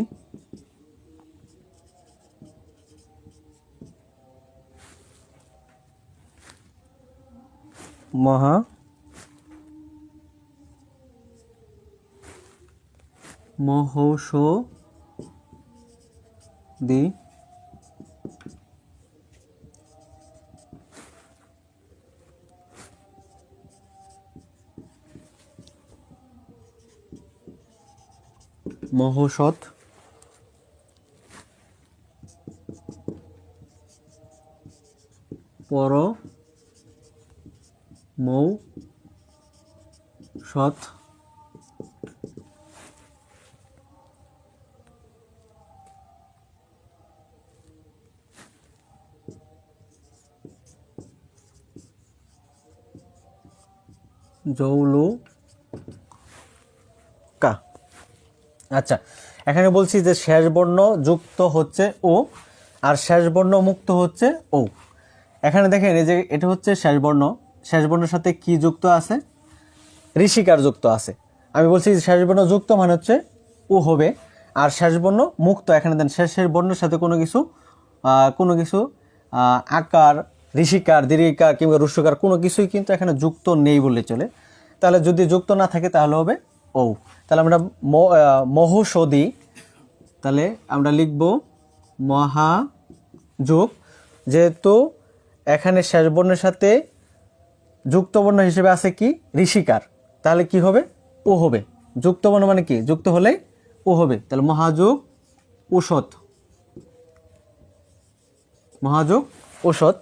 মহা মহৌষধি মহৌষধ পরমৌষধ জৌলুকা। আচ্ছা, এখানে বলছি যে শেষ বর্ণ যুক্ত হচ্ছে ও আর শেষ বর্ণ মুক্ত হচ্ছে ও। এখানে দেখেন এই যে এটা হচ্ছে শেষ বর্ণ, শেষ বর্ণের সাথে কি যুক্ত আছে? ঋষিকার যুক্ত আছে। আমি বলছি যে শেষ বর্ণ যুক্ত মানে হচ্ছে ও হবে, আর শেষ বর্ণ মুক্ত এখানে দেন শেষের বর্ণের সাথে কোনো কিছু আকার, ঋষিকার, দীর্ঘিকার কিংবা রস্যকার কোনো কিছুই কিন্তু এখানে যুক্ত নেই বললে চলে। তাহলে যদি যুক্ত না থাকে তাহলে হবে ও। তাহলে আমরা মহৌষধি, তাহলে আমরা লিখব মহাযোগ, যেহেতু এখানে শেষ বর্ণের সাথে যুক্ত বর্ণ হিসেবে আছে কি ঋষিকার, তাহলে কি হবে? ও হবে। যুক্ত বর্ণ মানে কি? যুক্ত হলে ও হবে। তাহলে মহাযোগ ঔষধ, মহাযোগ ঔষধ।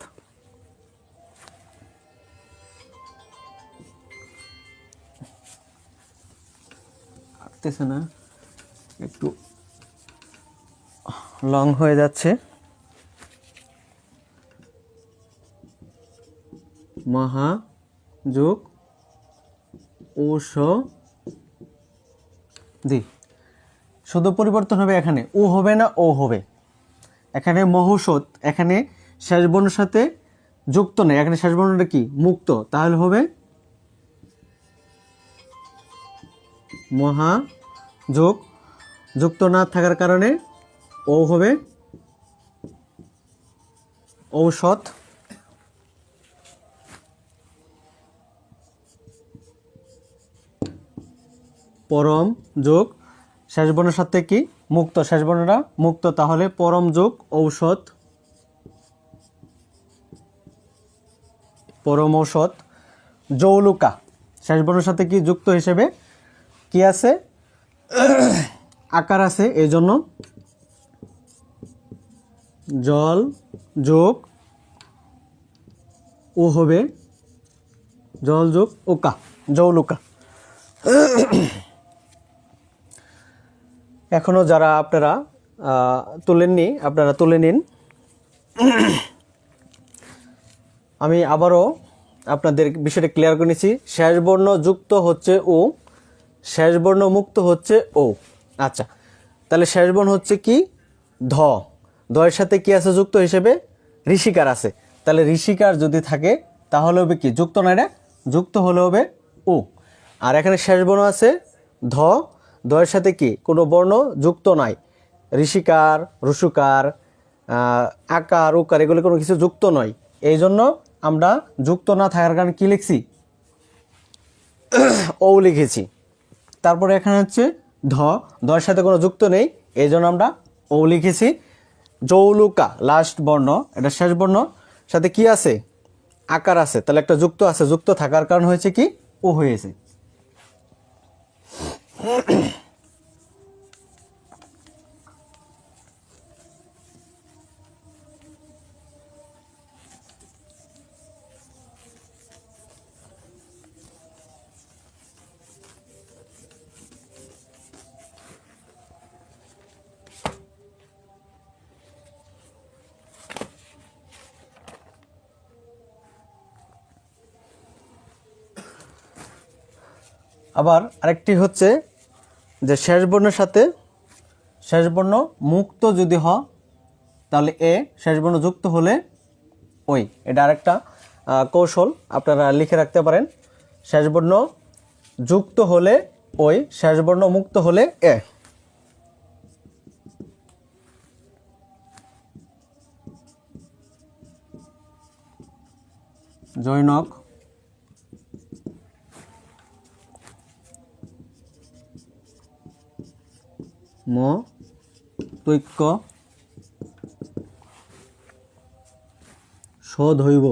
আসতেছে না, একটু লং হয়ে যাচ্ছে। মহাযোগ ঔষধি, শুধু পরিবর্তন হবে এখানে ও হবে না ও হবে। এখানে মহৌষধ, এখানে শেষ বর্ণের সাথে যুক্ত নেই, এখানে শেষ বর্ণটা কি? মুক্ত, তাহলে হবে মহাযোগ। যুক্ত না থাকার কারণে ও হবে ঔষধ। পরম যোগ, শেষ বর্ণের সাথে কি? মুক্ত, শেষ বর্ণটা মুক্ত, তাহলে পরম যোগ ঔষধ, পরম ঔষধ। জৌলুকা, শেষ বর্ণের সাথে কি যুক্ত হিসেবে কি আছে? আকার আছে, এই জন্য জল যোগ ও হবে জল যোগ ওকা, জৌলুকা। এখনো যারা আপনারা তুলেননি, আপনারা তুলে নিন। আমি আবারও আপনাদের বিষয়টা ক্লিয়ার করে নিচ্ছি। শেষ বর্ণ যুক্ত হচ্ছে ও, শেষ বর্ণ মুক্ত হচ্ছে ও। আচ্ছা, তাহলে শেষ বর্ণ হচ্ছে কি? ধ। ধয়ের সাথে কি আছে যুক্ত হিসেবে? ঋষিকার আছে। তাহলে ঋষিকার যদি থাকে তাহলে হবে কি? যুক্ত না, এটা যুক্ত হলে হবে ও। আর এখানে শেষ বর্ণ আছে ধ, ধয়ের সাথে কি? কোনো বর্ণ যুক্ত নাই, ঋষিকার, রস্যকার, আকার, উকার এগুলো কোনো কিছু যুক্ত নয়। এই জন্য আমরা যুক্ত না থাকার কারণে কি লিখছি? ও লিখেছি। তারপরে এখানে হচ্ছে ধ, ধয়ের সাথে কোনো যুক্ত নেই, এই জন্য আমরা ও লিখেছি। জৌলুকা লাস্ট বর্ণ, এটা শেষ বর্ণ, সাথে কি আছে? আকার আছে, তাহলে একটা যুক্ত আছে, যুক্ত থাকার কারণ হয়েছে কি? ও হয়েছে। আবার আরেকটি হচ্ছে যে শেষ বর্ণের সাথে শেষ বর্ণ মুক্ত যদি হয় তাহলে এ, শেষ বর্ণ যুক্ত হলে ওই। এটা আরেকটা কৌশল আপনারা লিখে রাখতে পারেন। শেষ বর্ণ যুক্ত হলে ওই, শেষ বর্ণ মুক্ত হলে এ। জৈনক, ম, তৈক্য, সধৈব,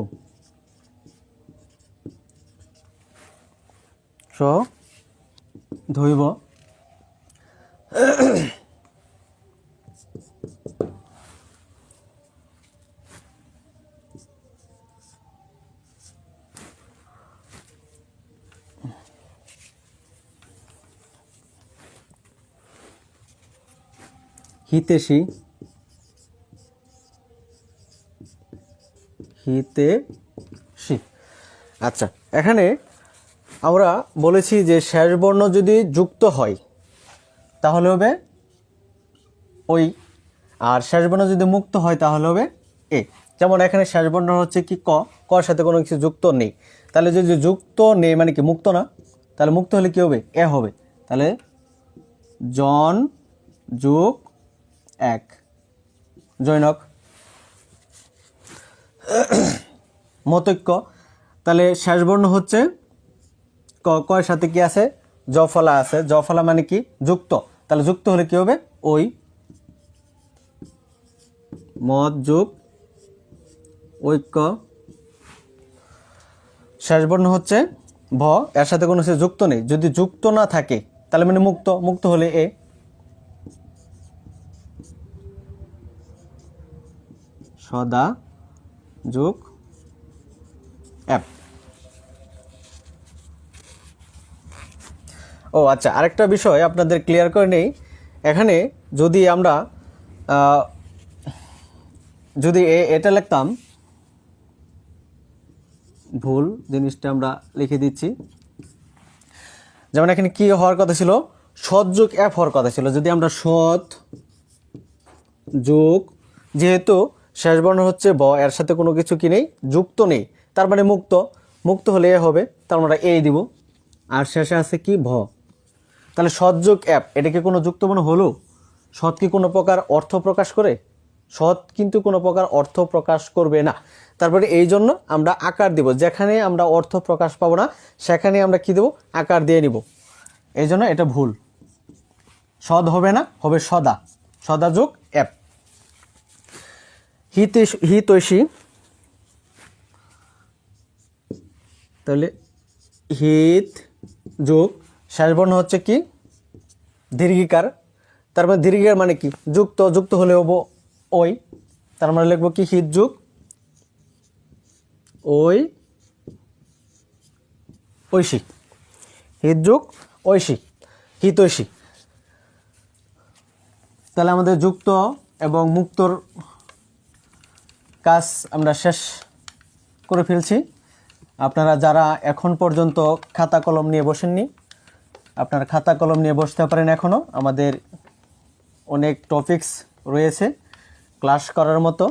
সধৈব, হিতেশী, হিতেশী। আচ্ছা, এখানে আমরা বলেছি যে শেষ বর্ণ যদি যুক্ত হয় তাহলে হবে ওই, আর শেষ বর্ণ যদি মুক্ত হয় তাহলে হবে এ। যেমন এখানে শেষ বর্ণ হচ্ছে কি ক, কর সাথে কোনো কিছু যুক্ত নেই, তাহলে যদি যুক্ত নেই মানে কি মুক্ত না, তাহলে মুক্ত হলে কি হবে এ হবে। তাহলে জন যোগ এক, জৈনক। মতৈক্য, তাহলে শেষ বর্ণ হচ্ছে ক, কয়ের সাথে কি আছে জফলা আছে, জফলা মানে কি যুক্ত, তাহলে যুক্ত হলে কি হবে ওই। মত যোগ ঐক্য, শেষ বর্ণ হচ্ছে ভ, এর সাথে কোনো কিছু যুক্ত নেই, যদি যুক্ত না থাকে তাহলে মানে মুক্ত, মুক্ত হলে এ। সদা যোগ অ্যাপ। ও আচ্ছা, আরেকটা বিষয় আপনাদের ক্লিয়ার করে নেই। এখানে যদি আমরা যদি এটা লিখতাম, ভুল জিনিসটা আমরা লিখে দিচ্ছি। যেমন এখানে কি হওয়ার কথা ছিল, সৎ যোগ অ্যাপ হওয়ার কথা ছিল। যদি আমরা সৎ যোগ, যেহেতু শেষ বর্ণ হচ্ছে ব, এর সাথে কোনো কিছু কি নেই যুক্ত নেই, তার মানে মুক্ত, মুক্ত হলে এ হবে, তার আমরা এই দিব, আর শেষে আছে কি ভ। তাহলে সৎ যোগ অ্যাপ, এটা কি কোনো যুক্ত বর্ণ হলো? সৎ কি কোনো প্রকার অর্থ প্রকাশ করে? সৎ কিন্তু কোনো প্রকার অর্থ প্রকাশ করবে না। তারপরে এই জন্য আমরা আকার দিব, যেখানে আমরা অর্থ প্রকাশ পাবো না সেখানে আমরা কি দেব আকার দিয়ে নিব, এই জন্য এটা ভুল। সদ হবে না, হবে সদা, সদা যোগ অ্যাপ। হিতৈষী, তাহলে হিত যোগ শেষ বর্ণ হচ্ছে কি দীর্ঘিকার, তার মানে দীর্ঘিকার মানে কি যুক্ত, যুক্ত হলে হবো ওই, তার মানে লিখবো কি হিত যোগ ওই, ঐশী, হিত যোগ ঐশী, হিতৈষী। তাহলে আমাদের যুক্ত এবং মুক্তর কাজ আমরা শেষ করে ফেলছি। আপনারা যারা এখন পর্যন্ত খাতা কলম নিয়ে বসেননি, আপনারা খাতা কলম নিয়ে বসতে পারেন। এখনও আমাদের অনেক টপিকস রয়েছে ক্লাস করার মতো।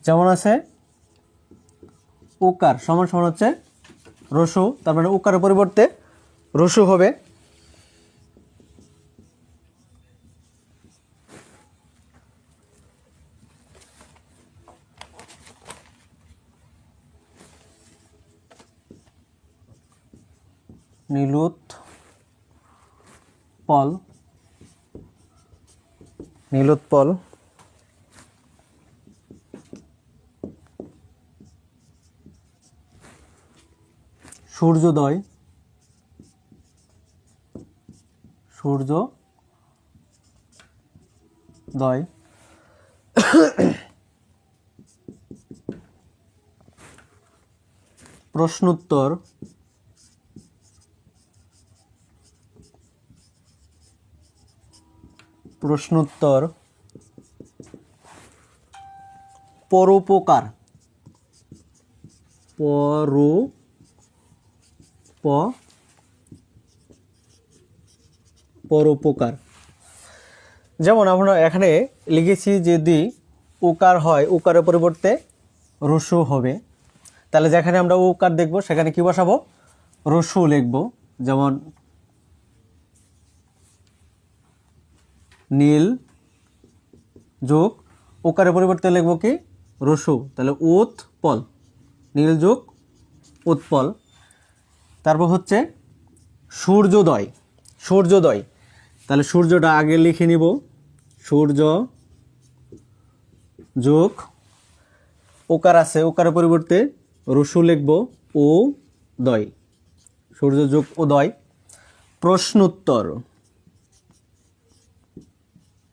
যেমন আছে উকার সমান সমান হচ্ছে রসু, তার মানে উকারের পরিবর্তে রসু হবে। নীলোৎপল, নীলোৎপল। সূর্যোদয়, সূর্যোদয়। প্রশ্নোত্তর প্রশ্নোত্তর পরোপকার পরোপকার। যেমন আমরা এখানে লিখেছি যদি উকার হয় উকারের পরিবর্তে রসু হবে, তাহলে যেখানে আমরা উকার দেখব সেখানে কি বসাবো? রসু লিখব। যেমন নীল যোগ উকারের পরিবর্তে লিখব কি? রসু। তাহলে উৎপল, নীল যোগ উৎপল। তারপর হচ্ছে সূর্যোদয়, সূর্যোদয়। তাহলে সূর্যটা আগে লিখে নিব, সূর্য যোগ ওকার আছে, ওকারের পরিবর্তে রসু লিখব, ও দয়, সূর্য যোগ উদয়। প্রশ্নোত্তর,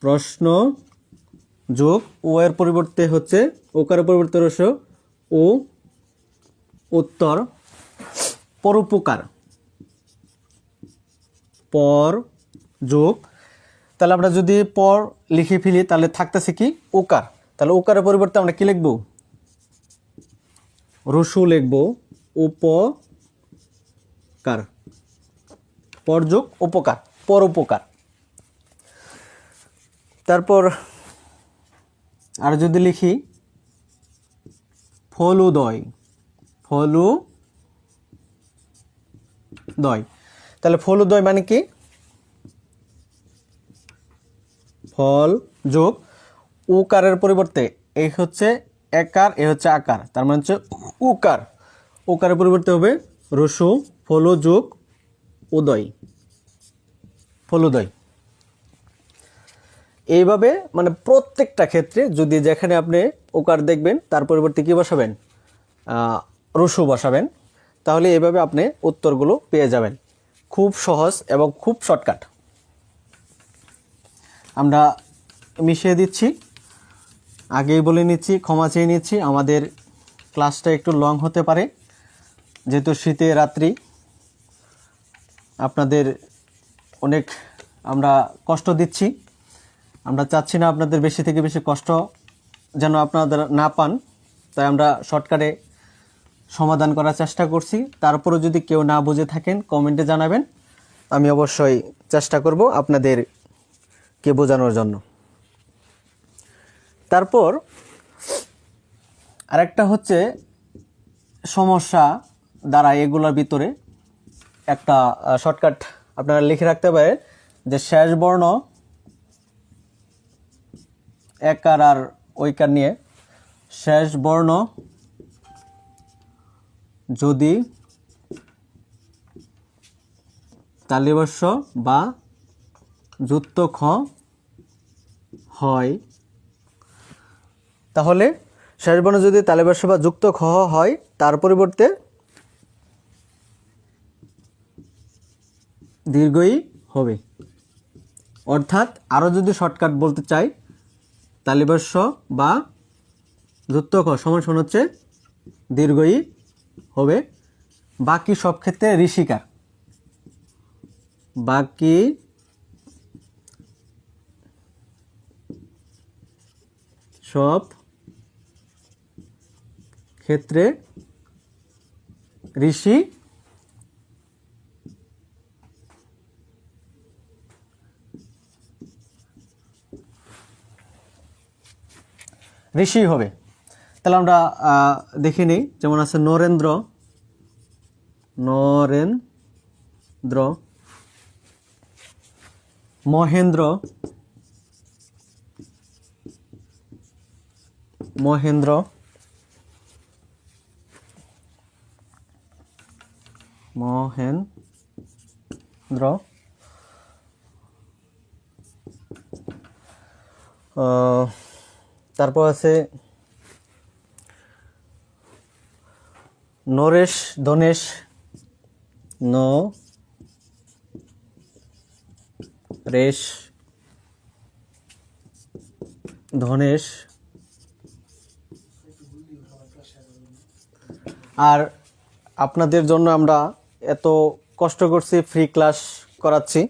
প্রশ্ন যোগ ও এর পরিবর্তে হচ্ছে ওকারের পরিবর্তে রসু, ও উত্তর। পরোপকার, পর যোগ, তাহলে আমরা যদি পর লিখে ফেলি তাহলে থাকতেছে কি? ওকার। তাহলে ওকারের পরিবর্তে আমরা কি লিখব? রসু লিখব, উপকার, পর যোগ উপকার, পরোপকার। তারপর আর যদি লিখি ফলুদয়, ফলুদয়, তাহলে ফলুদয় মানে কি? ফল যোগ উকারের পরিবর্তে এই হচ্ছে একার, এ হচ্ছে আকার, তার মানে হচ্ছে উকার। উকারের পরিবর্তে হবে রসু, ফলু যোগ উদয়, ফলুদয়। এইভাবে মানে প্রত্যেকটা ক্ষেত্রে যদি যেখানে আপনি ওকার দেখবেন তার পরিবর্তে কি বসাবেন? রসু বসাবেন। তাহলে এইভাবে আপনি উত্তরগুলো পেয়ে যাবেন। খুব সহজ এবং খুব শর্টকাট। আমরা মিশিয়ে দিচ্ছি, আগেই বলে নিচ্ছি, ক্ষমা চেয়ে নিচ্ছি, আমাদের ক্লাসটা একটু লং হতে পারে যেহেতু শীতের রাত্রি, আপনাদের অনেক আমরা কষ্ট দিচ্ছি। আমরা চাচ্ছি না আপনাদের বেশি থেকে বেশি কষ্ট যেন আপনারা না পান, তাই আমরা শর্টকাটে সমাধান করার চেষ্টা করছি। তারপরেও যদি কেউ না বুঝে থাকেন কমেন্টে জানাবেন, আমি অবশ্যই চেষ্টা করব আপনাদেরকে বোঝানোর জন্য। তারপর আরেকটা হচ্ছে সমস্যা দ্বারা এগুলোর ভিতরে একটা শর্টকাট আপনারা লিখে রাখতে পারেন যে শেষ বর্ণ একার আর ঐকার নিয়ে, শেষ বর্ণ যদি তালিবস্য বা যুক্ত খ হয়, তাহলে শেষ বর্ণ যদি তালিবস্য বা যুক্ত খ হয় তার পরিবর্তে দীর্ঘই হবে। অর্থাৎ আরও যদি শর্টকাট বলতে চাই, তালিবস্য বা যুক্ত খ সমান সমান হচ্ছে দীর্ঘই হবে। বাকি সব ক্ষেত্রে ঋষিকার, বাকি সব ক্ষেত্রে ঋষি ঋষি হবে। তাহলে আমরা দেখে নিই, যেমন আছে নরেন্দ্র, নরেন্দ্র, মহেন্দ্র, মহেন্দ্র, মহেন্দ্র, তারপর আছে নরেশ, ধনেশ, নরেশ, ধনেশ। আর আপনাদের জন্য আমরা এত কষ্ট করছি, ফ্রি ক্লাস করাচ্ছি,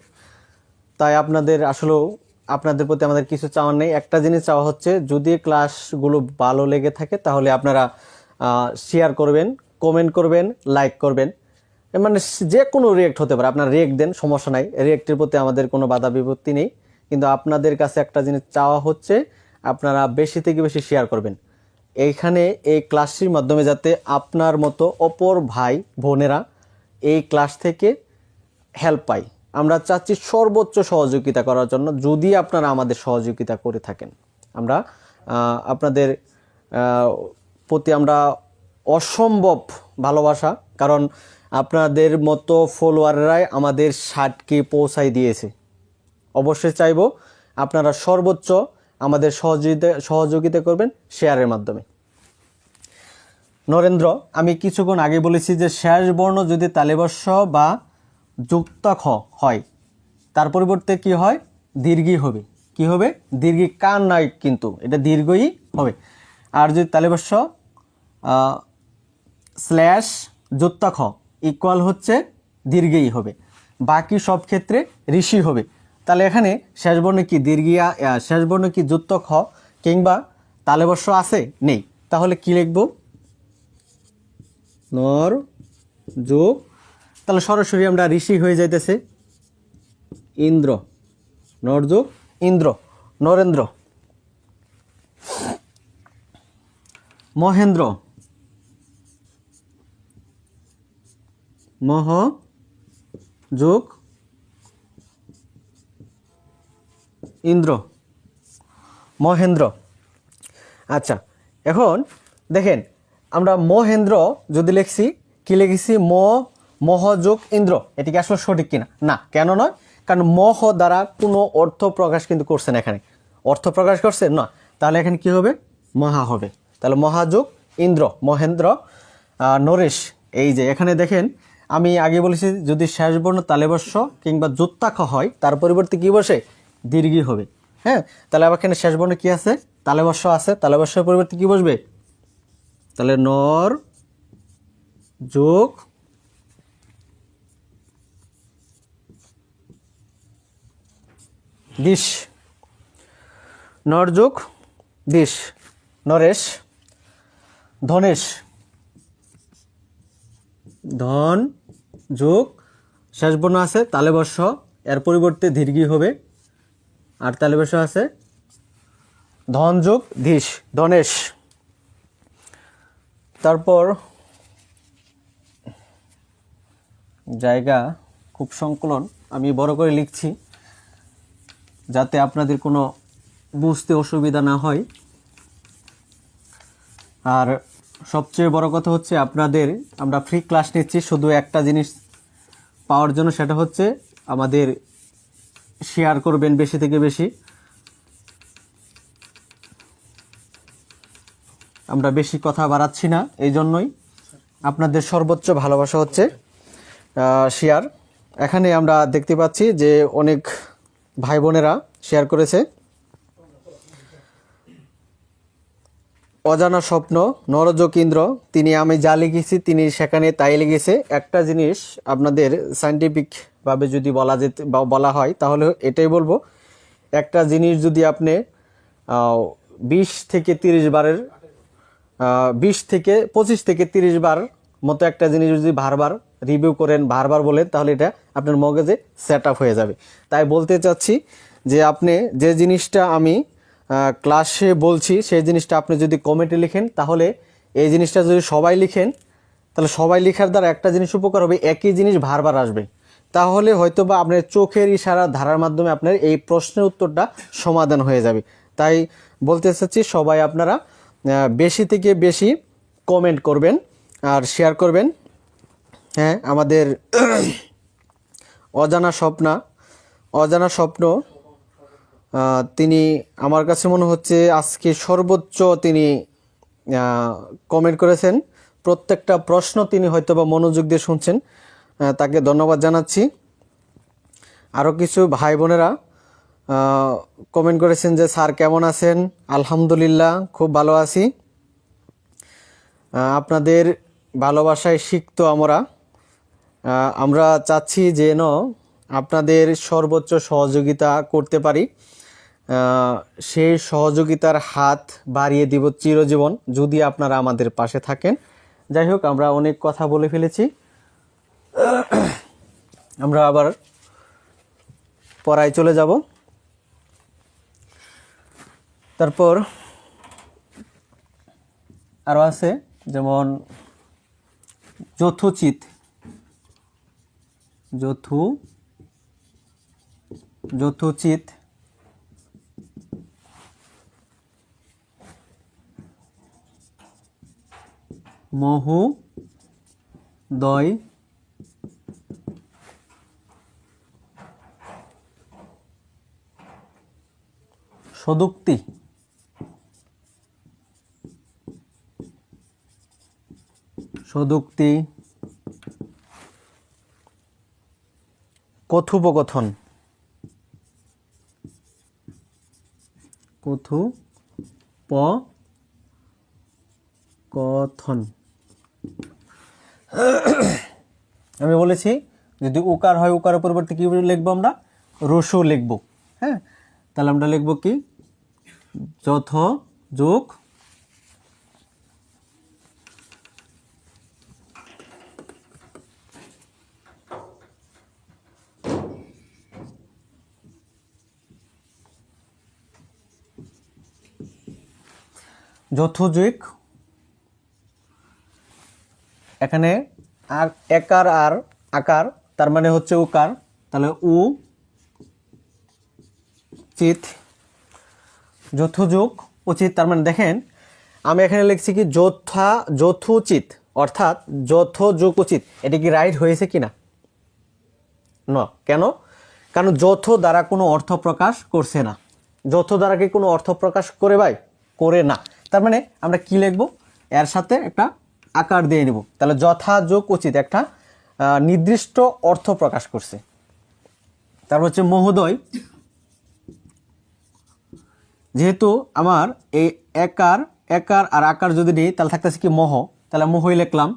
তাই আপনাদের আসলেও আপনাদের প্রতি আমাদের কিছু চাওয়ার নেই। একটা জিনিস চাওয়া হচ্ছে, যদি ক্লাসগুলো ভালো লেগে থাকে তাহলে আপনারা শেয়ার করবেন, কমেন্ট করবেন, লাইক করবেন, মানে যে কোনো রিয়েক্ট হতে পারে, আপনারা রিয়েক্ট দেন, সমস্যা নাই, রিয়েক্টের প্রতি আমাদের কোনো বাধা বিপত্তি নেই। কিন্তু আপনাদের কাছে একটা জিনিস চাওয়া হচ্ছে, আপনারা বেশি থেকে বেশি শেয়ার করবেন। এইখানে এই ক্লাসটির মাধ্যমে যাতে আপনার মতো অপর ভাই বোনেরা এই ক্লাস থেকে হেল্প পাই, আমরা চাচ্ছি সর্বোচ্চ সহযোগিতা করার জন্য। যদি আপনারা আমাদের সহযোগিতা করে থাকেন, আমরা আপনাদের প্রতি আমরা অসম্ভব ভালোবাসা, কারণ আপনাদের মতো ফলোয়াররাই আমাদের 60K পৌঁছাই দিয়েছে। অবশ্যই চাইবো আপনারা সর্বোচ্চ আমাদের সহযোগিতা করবেন শেয়ারের মাধ্যমে। নরেন্দ্র, আমি কিছুক্ষণ আগে বলেছি যে শেষ বর্ণ যদি তালিবস্য বা যুক্ত খ হয়, তার পরিবর্তে কি হয়, দীর্ঘই হবে। কি হবে? দীর্ঘি, কান নয় কিন্তু, এটা দীর্ঘই হবে। আর যদি তালিবস্য স্ল্যাশ যুক্ত খ ইকুয়াল হচ্ছে দীর্ঘই হবে। বাকি সব ক্ষেত্রে ঋষি হবে। তাহলে এখানে শেষ বর্ণ কি দীর্ঘিয়া, শেষ বর্ণ কি যুক্ত খ কিংবা তালেবস্য আছে? নেই। তাহলে কি লিখব? নর যোগ, তাহলে সরাসরি আমরা ঋষি হয়ে যাইতেছে ইন্দ্র, নর যোগ ইন্দ্র, নরেন্দ্র। মহেন্দ্র, মহ যোগ ইন্দ্র, মহেন্দ্র। আচ্ছা, এখন দেখেন আমরা মহেন্দ্র যদি লিখছি, কি লিখেছি? মহ যোগ ইন্দ্র। এটি কি আসলে সঠিক কিনা? না। কেন নয়? কারণ মহ দ্বারা কোনো অর্থ প্রকাশ কিন্তু করছে না, এখানে অর্থ প্রকাশ করছে না। তাহলে এখানে কি হবে? মহা হবে। তাহলে মহাযোগ ইন্দ্র, মহেন্দ্র। নরেশ, এই যে এখানে দেখেন আমি আগে বলেছি যদি শেষ বর্ণ তালেবস্য কিংবা যুক্তাক্ষ হয়, তার পরিবর্তে কি বসে? দীর্ঘই হবে। হ্যাঁ, তাহলে আবার এখানে শেষ বর্ণ কি আছে? তালেবস্য আছে। তালেবস্যের পরিবর্তে কি বসবে? তাহলে নর যোগ দিশ, নর যোগ দিশ, নরেশ। ধনেশ, ধন যোগ শেষ বর্ণ আছে তালেবস্য, এর পরিবর্তে দীর্ঘই হবে। আর তালেবস্য আছে ধন যোগ ধীশ, ধনেশ। তারপর জায়গা খুব সংকলন, আমি বড় করে লিখছি যাতে আপনাদের কোনো বুঝতে অসুবিধা না হয়। আর সবচেয়ে বড় কথা হচ্ছে আপনাদের আমরা ফ্রি ক্লাস নিচ্ছি শুধু একটা জিনিস পাওয়ার জন্য, সেটা হচ্ছে আমাদের শেয়ার করবেন বেশি থেকে বেশি। আমরা বেশি কথা বাড়াচ্ছি না, এই জন্যই আপনাদের সর্বোচ্চ ভালোবাসা হচ্ছে শেয়ার। এখানে আমরা দেখতে পাচ্ছি যে অনেক ভাই বোনেরা শেয়ার করেছে। অজানা স্বপ্ন, নরযোগ ইন্দ্র, তিনি আমি যা লিখেছি তিনি সেখানে তাই লিখেছে। একটা জিনিস আপনাদের সায়েন্টিফিকভাবে যদি বলা হয় তাহলে এটাই বলবো, একটা জিনিস যদি আপনি 20 থেকে 30 বারের 20 থেকে 25 থেকে 30 বার মতো একটা জিনিস যদি বারবার রিভিউ করেন, বারবার বলেন, তাহলে এটা আপনার মগজে সেট আপ হয়ে যাবে। তাই বলতে চাচ্ছি যে আপনি যে জিনিসটা আমি ক্লাসে বলছি সেই জিনিসটা আপনি যদি কমেন্টে লিখেন, তাহলে এই জিনিসটা যদি সবাই লিখেন, তাহলে সবাই লেখার দ্বারা একটা জিনিস উপকার হবে, একই জিনিস বারবার আসবে। তাহলে হয়তোবা আপনার চোখের ইশারা ধারার মাধ্যমে আপনার এই প্রশ্নের উত্তরটা সমাধান হয়ে যাবে। তাই বলতে চাচ্ছি সবাই আপনারা বেশি থেকে বেশি কমেন্ট করবেন আর শেয়ার করবেন। হ্যাঁ, আমাদের অজানা স্বপ্ন তিনি আমার কাছে মনে হচ্ছে আজকে সর্বোচ্চ তিনি কমেন্ট করেছেন। প্রত্যেকটা প্রশ্ন তিনি হয়তোবা মনোযোগ দিয়ে শুনছেন, তাকে ধন্যবাদ জানাচ্ছি। আরও কিছু ভাই বোনেরা কমেন্ট করেছেন যে স্যার কেমন আছেন? আলহামদুলিল্লাহ খুব ভালো আছি। আপনাদের ভালোবাসায় শিখতো আমরা চাচ্ছি যেন আপনাদের সর্বোচ্চ সহযোগিতা করতে পারি। সেই সহযোগিতার হাত বাড়িয়ে দিব চিরজীবন যদি আপনারা আমাদের পাশে থাকেন। যাই হোক, আমরা অনেক কথা বলে ফেলেছি, আমরা আবার পড়ায় চলে যাব। তারপর আরও আছে, যেমন যথোচিত, যথোচিত, মহোদয়, সদুক্তি, কথোপকথন, আমি বলেছি যদি উকার হয় উকারের পরিবর্তে কি লিখবো আমরা? রসু লিখবো। হ্যাঁ, তাহলে আমরা লিখবো কি? যথোযোগ যথোযোগ, এখানে আর একার আর আকার, তার মানে হচ্ছে উকার, তাহলে উ চিত, যথোযোগ উচিত, তার মানে দেখেন আমি এখানে লিখছি কি যথোচিত, অর্থাৎ যথোযোগ উচিত। এটা কি রাইট হয়েছে কিনা? না, কেন? কারণ যথ দ্বারা কোনো অর্থ প্রকাশ করছে না। যথ দ্বারা কি কোনো অর্থ প্রকাশ করে ভাই? করে না। তার মানে আমরা কি লিখবো? এর সাথে একটা আকার দিয়ে নিব, তাহলে যথাযোগ উচিত একটা নির্দিষ্ট অর্থ প্রকাশ করছে। তারপর হচ্ছে মহোদয়, যেহেতু আমার এই একার আর আকার যদি নেই তাহলে থাকতেছে কি মহ, তাহলে মহই লিখলাম।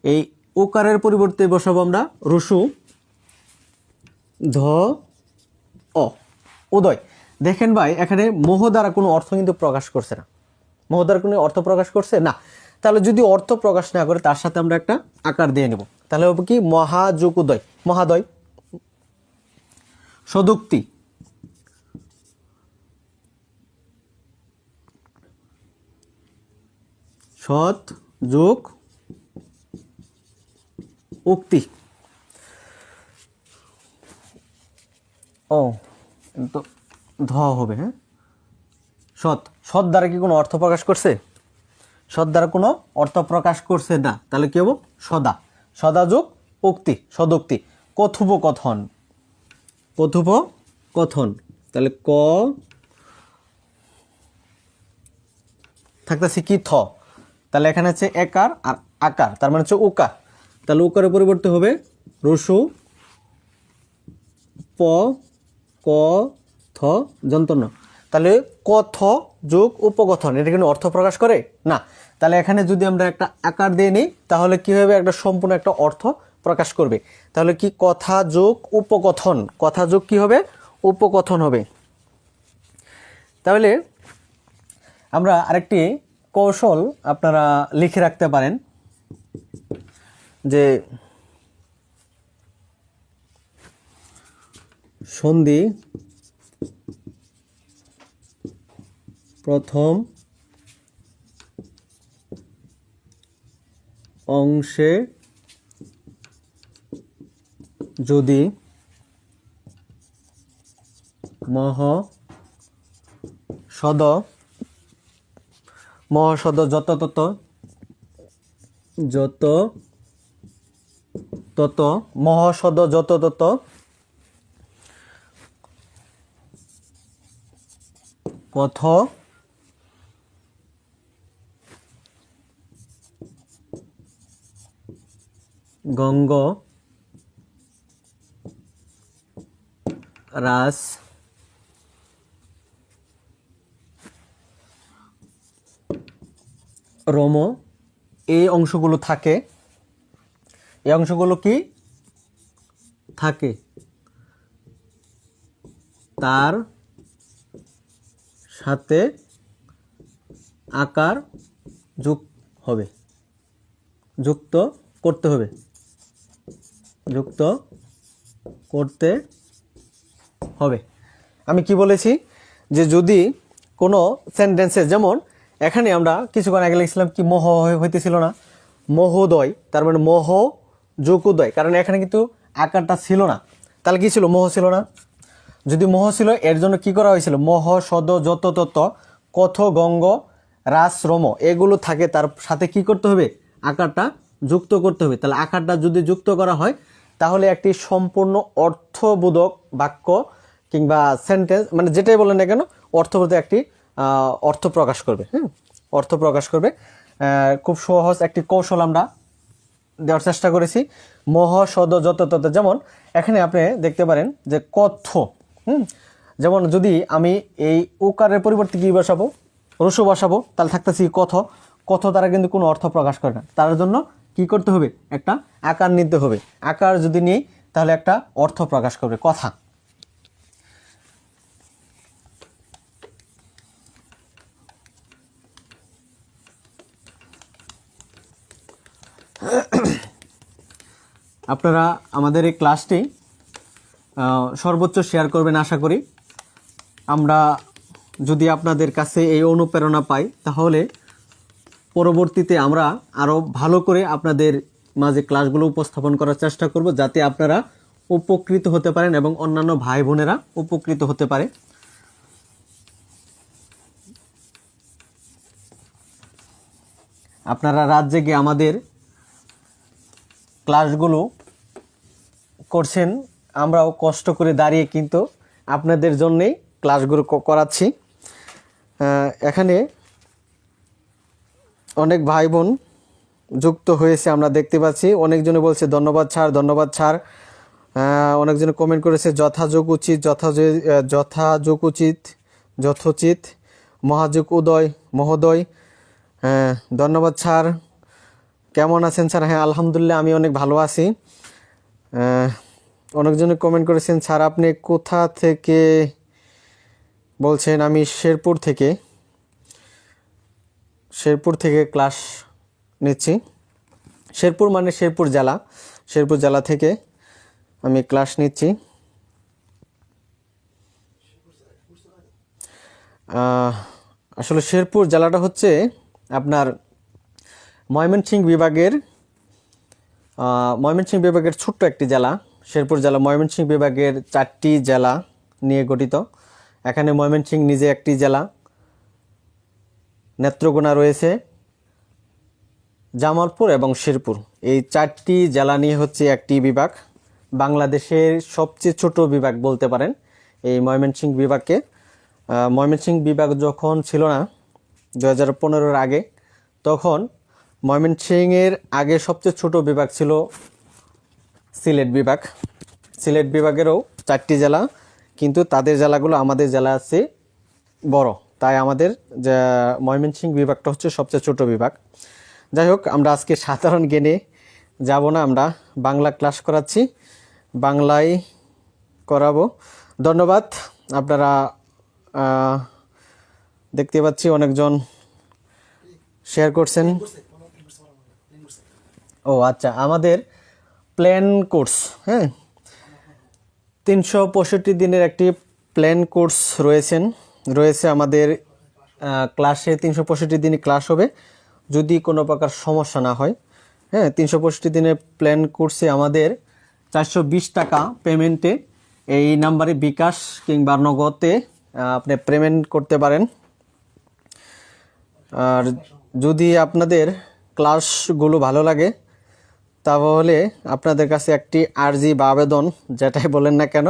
এই উকারের পরিবর্তে বসাবো আমরা রসু, ধ অ, উদয়। দেখেন ভাই, এখানে মোহ দ্বারা কোনো অর্থ কিন্তু প্রকাশ করছে না। মোহ দ্বারা কোনো অর্থ প্রকাশ করছে না, তাহলে যদি অর্থ প্রকাশ না করে তার সাথে আমরা একটা আকার দিয়ে নেব, তাহলে হবে কি মহাযোগ উদয়, মহাদয়। সদুক্তি, সৎ যোগ উক্তি। ও তো ধ হবে। হ্যাঁ, সৎ, সৎ দ্বারা কি কোনো অর্থ প্রকাশ করছে? সৎ দ্বারা কোনো অর্থ প্রকাশ করছে না, তাহলে কি হবো? সদা, সদা যোগ উক্তি, সদুক্তি। কথোপকথন, তাহলে ক থাকতেছে কি থ, তাহলে এখানে হচ্ছে একার আর আকার, তার মানে হচ্ছে উকার, তাহলে উকারের পরিবর্তে হবে রসু, প ক থ যন্তন্য, তাহলে কথ যোগ উপকথন। এটা কিন্তু অর্থ প্রকাশ করে না, তাহলে এখানে যদি আমরা একটা আকার দিয়ে নিই তাহলে কি হবে? একটা সম্পূর্ণ একটা অর্থ প্রকাশ করবে। তাহলে কি কথা যোগ উপকথন, কথা যোগ কি হবে? উপকথন হবে। তাহলে আমরা আরেকটি কৌশল আপনারা লিখে রাখতে পারেন, যে সন্ধি প্রথম অংশে যদি মহসদ যত তত মহসদ যত তত পথ গঙ্গ রাস রম এই অংশগুলো থাকে, এই অংশগুলো কি থাকে, তার সাথে আকার হবে, যুক্ত করতে হবে, যুক্ত করতে হবে। আমি কি বলেছি যে যদি কোনো সেন্টেন্সে, যেমন এখানে আমরা কিছুক্ষণ আগে লিখছিলাম কি মোহ হইতেছিল না, মোহোদয়, তার মানে মোহ যোগ উদয়, কারণ এখানে কিন্তু আকারটা ছিল না, তাহলে কি ছিল, মোহ ছিল না। যদি মোহ ছিল এর জন্য কি করা হয়েছিল, মোহ সদ যত তত কথ গঙ্গ রাস রম এগুলো থাকে, তার সাথে কি করতে হবে, আকারটা যুক্ত করতে হবে। তাহলে আকারটা যদি যুক্ত করা হয় তাহলে একটি সম্পূর্ণ অর্থবোধক বাক্য কিংবা সেন্টেন্স, মানে যেটাই বলেন না কেন, অর্থবোধক একটি অর্থ প্রকাশ করবে। অর্থ প্রকাশ করবে। খুব সহজ একটি কৌশল আমরা দেওয়ার চেষ্টা করেছি, মোহ সদ যত তত। যেমন এখানে আপনি দেখতে পারেন যে কথ, যেমন যদি আমি এই উকারের পরিবর্তে কি বসাবো, রসু বসাবো, তাহলে থাকতেছি কথ। কথ দ্বারা কিন্তু কোনো অর্থ প্রকাশ করে না, তার জন্য কি করতে হবে, একটা আকার নিতে হবে। আকার যদি নিই তাহলে একটা অর্থ প্রকাশ করবে, কথা। আপনারা আমাদের এই ক্লাসটি সর্বোচ্চ শেয়ার করবেন আশা করি। আমরা যদি আপনাদের কাছে এই অনুপ্রেরণা পাই তাহলে পরবর্তীতে আমরা আরও ভালো করে আপনাদের মাঝে ক্লাসগুলো উপস্থাপন করার চেষ্টা করব, যাতে আপনারা উপকৃত হতে পারেন এবং অন্যান্য ভাই বোনেরা উপকৃত হতে পারে। আপনারা রাত জেগে আমাদের ক্লাসগুলো করছেন, আমরাও কষ্ট করে দাঁড়িয়ে কিন্তু আপনাদের জন্যেই ক্লাসগুলো করাচ্ছি। এখানে অনেক ভাই বোন যুক্ত হয়েছে আমরা দেখতে পাচ্ছি, অনেকজনে বলছে ধন্যবাদ স্যার, ধন্যবাদ স্যার। অনেকজনে কমেন্ট করেছে যথাযোগ উচিত, যথাযোগ উচিত, যথোচিত, মহাযোগ উদয়, মহোদয়। ধন্যবাদ স্যার। কেমন আছেন স্যার? হ্যাঁ আলহামদুলিল্লাহ, আমি অনেক ভালো আছি। অনেকজনে কমেন্ট করেছেন স্যার আপনি কোথা থেকে বলছেন? আমি শেরপুর থেকে ক্লাস নিচ্ছি। শেরপুর মানে শেরপুর জেলা থেকে আমি ক্লাস নিচ্ছি। আসলে শেরপুর জেলাটা হচ্ছে আপনার ময়মনসিংহ বিভাগের ছোট্ট একটি জেলা। শেরপুর জেলা ময়মনসিংহ বিভাগের 4টি জেলা নিয়ে গঠিত। এখানে ময়মনসিংহ নিজে একটি জেলা, নেত্রকোনা রয়েছে, জামালপুর এবং শেরপুর, এই 4টি জেলা নিয়ে হচ্ছে একটি বিভাগ। বাংলাদেশের সবচেয়ে ছোট বিভাগ বলতে পারেন এই ময়মনসিংহ বিভাগকে। ময়মনসিংহ বিভাগ যখন ছিল না 2015-এর আগে, তখন ময়মনসিংহের আগে সবচেয়ে ছোট বিভাগ ছিল সিলেট বিভাগ। সিলেট বিভাগেরও 4টি জেলা, কিন্তু তাদের জেলাগুলো আমাদের জেলা আছে বড়, তাই আমাদের ময়মনসিংহ বিভাগটা হচ্ছে সবচেয়ে ছোট বিভাগ। যাই হোক, আমরা আজকে সাধারণ জ্ঞানে যাব না, আমরা বাংলা ক্লাস করাচ্ছি, বাংলায় করাবো। ধন্যবাদ। আপনারা দেখতে পাচ্ছি অনেকজন শেয়ার করছেন। ও আচ্ছা, আমাদের প্ল্যান কোর্স, 365 দিনের একটি প্ল্যান কোর্স রয়েছে আমাদের ক্লাসে। 365 দিনই ক্লাস হবে, যদি কোনো প্রকার সমস্যা না হয়। 365 দিনের প্ল্যান কোর্সে আমাদের 420 টাকা পেমেন্টে এই নাম্বারে বিকাশ কিংবা নগদে আপনি পেমেন্ট করতে পারেন। আর যদি আপনাদের ক্লাসগুলো ভালো লাগে তাহলে আপনাদের কাছে একটি আর্জি বা আবেদন, যেটাই বলেন না কেন,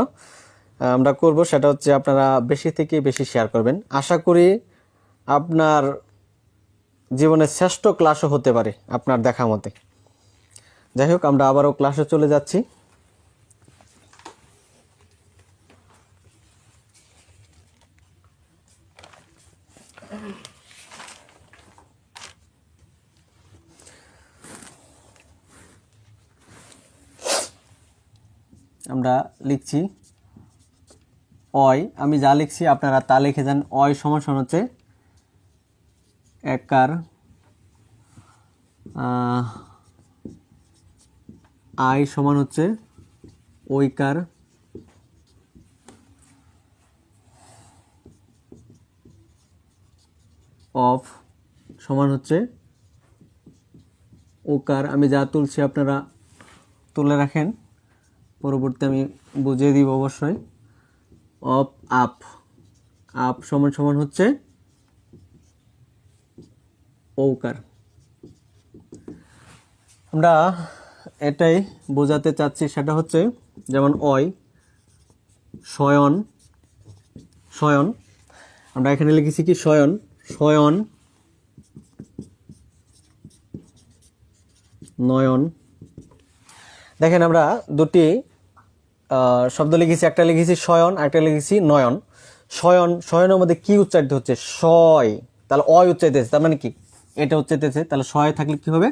আমরা করব, সেটা হচ্ছে আপনারা বেশি থেকে বেশি শেয়ার করবেন। আশা করি আপনার জীবনের শ্রেষ্ঠ ক্লাসও হতে পারে আপনার দেখা মতে। যাই হোক, আমরা আবারও ক্লাসে চলে যাচ্ছি। আমরা লিখছি অয়, আমি যা লিখছি আপনারা তা লিখে যান। অয় সমান সমান হচ্ছে একার আই সমান হচ্ছে ওইকার অফ সমান হচ্ছে ওকার। আমি যা তুলছি আপনারা তুলে রাখেন, পরবর্তী আমি বুঝিয়ে দিব অবশ্যই। অফ আপ, আপ সমান সমান হচ্ছে ওকার। আমরা এটাই বোঝাতে চাচ্ছি, সেটা হচ্ছে যেমন অয় শয়ন, শয়ন আমরা এখানে লিখেছি কি শয়ন, শয়ন নয়ন। দেখেন আমরা দুটি শব্দ লিখেছি, একটা লিখেছি শয়ন, একটা লিখেছি নয়ন। শয়ন, শয়নের মধ্যে কি উচ্চারিত হচ্ছে? শয়, তাহলে অয় উচ্চারিত হচ্ছে, তার মানে কি এটা উচ্চারিত হচ্ছে, তাহলে শয় থাকলে কি হবে?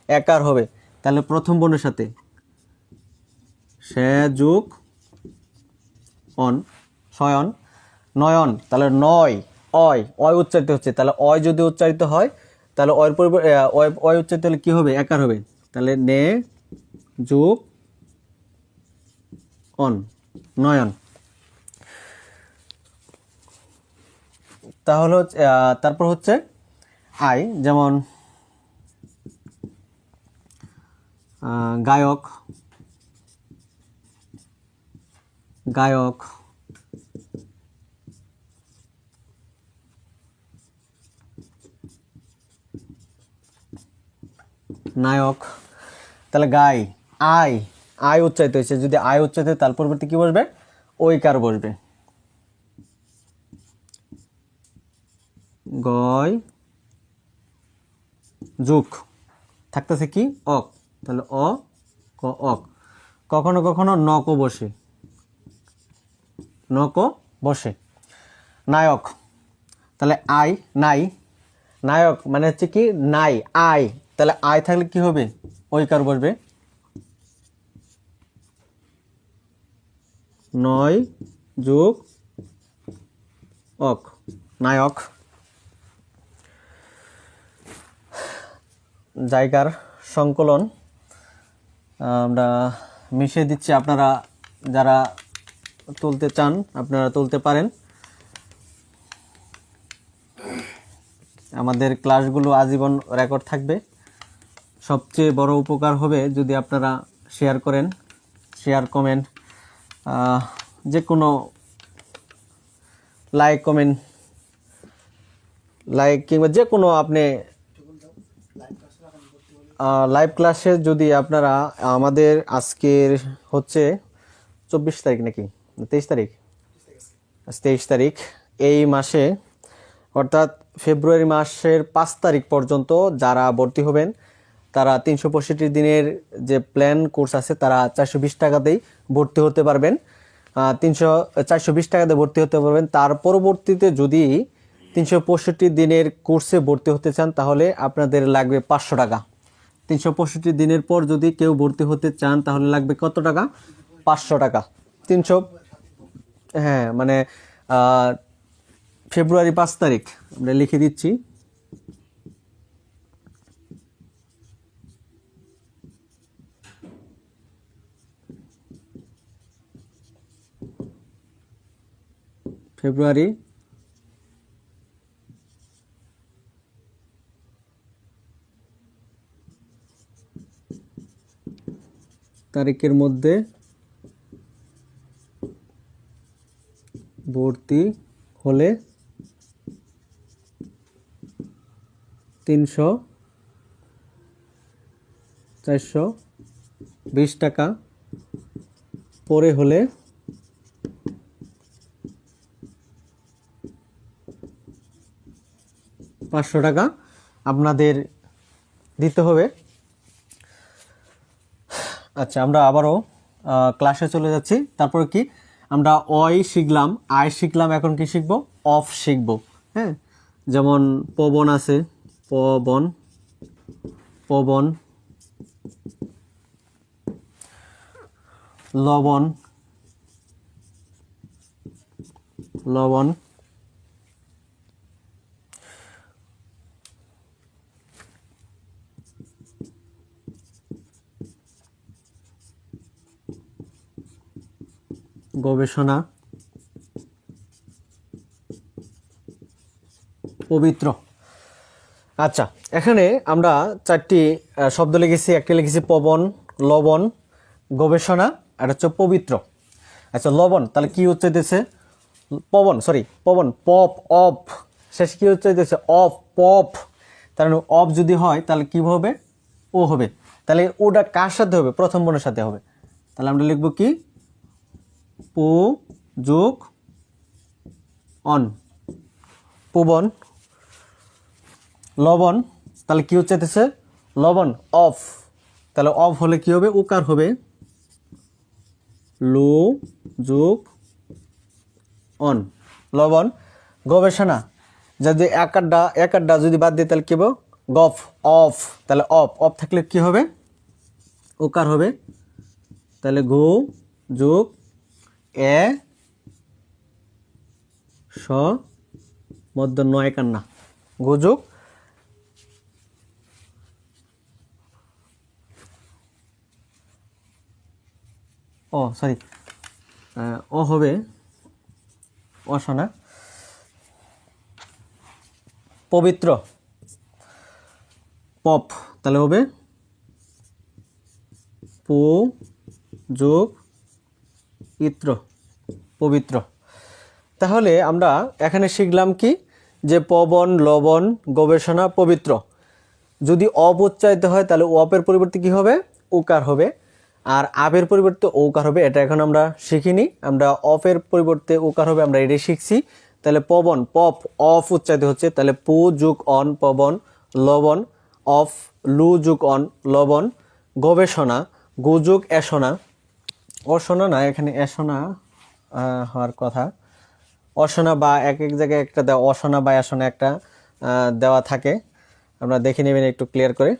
একার হবে। তাহলে প্রথম বর্ণের সাথে সে যোগ অন, শয়ন। নয়ন, তাহলে নয়, অয়, অয় উচ্চারিত হচ্ছে, তাহলে অয় যদি উচ্চারিত হয় তাহলে অয়ের পরিবর্তে অয় উচ্চারিত হলে কি হবে? একার হবে। তাহলে নে যোগ অন, নয়ন। তাহলে তারপর হচ্ছে আই, যেমন গায়ক, গায়ক, নায়ক। তাহলে গাই, আই, আই উচ্চারিত হয়েছে, যদি আই উচ্চারিত হয় তার পরবর্তী কি বসবে? ওইকার বসবে। গয় যুগ থাকতেছে কি? অক, তাহলে অ ক অক। কখনো কখনো নক বসে, নক বসে। নায়ক, তাহলে আই, নাই, নায়ক মানে হচ্ছে কি নাই, আই, তাহলে আই থাকলে কি হবে? ওইকার বসবে। নয় যোগ অক, নায়ক। জায়গার সংকলন আমরা মিশিয়ে দিচ্ছি, আপনারা যারা তুলতে চান আপনারা তুলতে পারেন। আমাদের ক্লাসগুলো আজীবন রেকর্ড থাকবে। সবচেয়ে বড় উপকার হবে যদি আপনারা শেয়ার করেন, শেয়ার কমেন্ট, যে কোনো লাইক কমেন্ট, লাইক কিংবা যে কোনো আপনি লাইভ ক্লাসে যদি আপনারা আমাদের আজকের হচ্ছে 24 তারিখ নাকি 23 তারিখ, 23 তারিখ এই মাসে, অর্থাৎ ফেব্রুয়ারি মাসের 5 তারিখ পর্যন্ত যারা ভর্তি হবেন তারা 365 দিনের যে প্ল্যান কোর্স আছে তারা 420 টাকাতেই ভর্তি হতে পারবেন। 420 টাকাতে ভর্তি হতে পারবেন। তার পরবর্তীতে যদি 365 দিনের কোর্সে ভর্তি হতে চান তাহলে আপনাদের লাগবে 500 টাকা। 365 দিনের পর যদি কেউ ভর্তি হতে চান তাহলে লাগবে কত টাকা? 500 টাকা। 300, হ্যাঁ মানে ফেব্রুয়ারি 5 তারিখ আমরা লিখে দিচ্ছি। ফেব্রুয়ারি তারিখের মধ্যে ভর্তি হলে 420 টাকা, পরে হলে 500 টাকা আপনাদের দিতে হবে। আচ্ছা, আমরা আবারও ক্লাসে চলে যাচ্ছি। তারপরে কি আমরা অয় শিখলাম, আয় শিখলাম, এখন কি শিখব? অফ শিখব। হ্যাঁ, যেমন পবন আছে, পবন, পবন, লবণ, লবণ, গবেষণা, পবিত্র। আচ্ছা, এখানে আমরা চারটি শব্দ লিখেছি। একটি লিখেছি পবন, লবণ, গবেষণা, আর হচ্ছে পবিত্র। আচ্ছা, লবণ তাহলে কি উচ্চারিতেছে? পবন, সরি পবন, পপ, অফ, শেষ কি উচ্চারিতেছে? Of, pop. তার মানে অফ যদি হয় তাহলে কি হবে? ও হবে। তাহলে ওটা কার সাথে হবে? প্রথম বর্ণের সাথে হবে। তাহলে আমরা লিখব কি? পু যোগ অন, পবন। লবণ তাহলে কি উচ্চারিতেছে? লবণ, অফ। তাহলে অফ হলে কি হবে? উকার হবে, লু যোগ অন, লবণ। গবেষণা, যদি একাড্ডা যদি বাদ দিই তাহলে কি হবে? গফ, অফ। তাহলে অফ, অফ থাকলে কি হবে? উকার হবে। তাহলে গু যোগ এ স মধ্য নয় কান্না, গুযোগ ও সরি ও হবে অসনা, পবিত্র, পপ। তাহলে হবে পু যোগ ইত্র, পবিত্র। তাহলে আমরা এখানে শিখলাম কি? যে পবন, লবণ, গবেষণা, পবিত্র। যদি অপ উচ্চারিত হয় তাহলে অপের পরিবর্তে কি হবে? উকার হবে। আর আবের পরিবর্তে ঔকার হবে। এটা এখন আমরা শিখিনি। আমরা অফের পরিবর্তে উকার হবে, আমরা এটাই শিখছি। তাহলে পবন, পপ, অফ উচ্চারিত হচ্ছে। তাহলে পু যোগ অন, পবন। লবণ, অফ, লু যোগ অন, লবণ। গবেষণা, গু যোগ এসনা, অসনা না, এখানে এসনা হওয়ার কথা। অসনা বা এক এক জায়গায় একটা দেওয়া, অসনা বা এসনা একটা দেওয়া থাকে। আমরা দেখে নেবেন একটু ক্লিয়ার করে।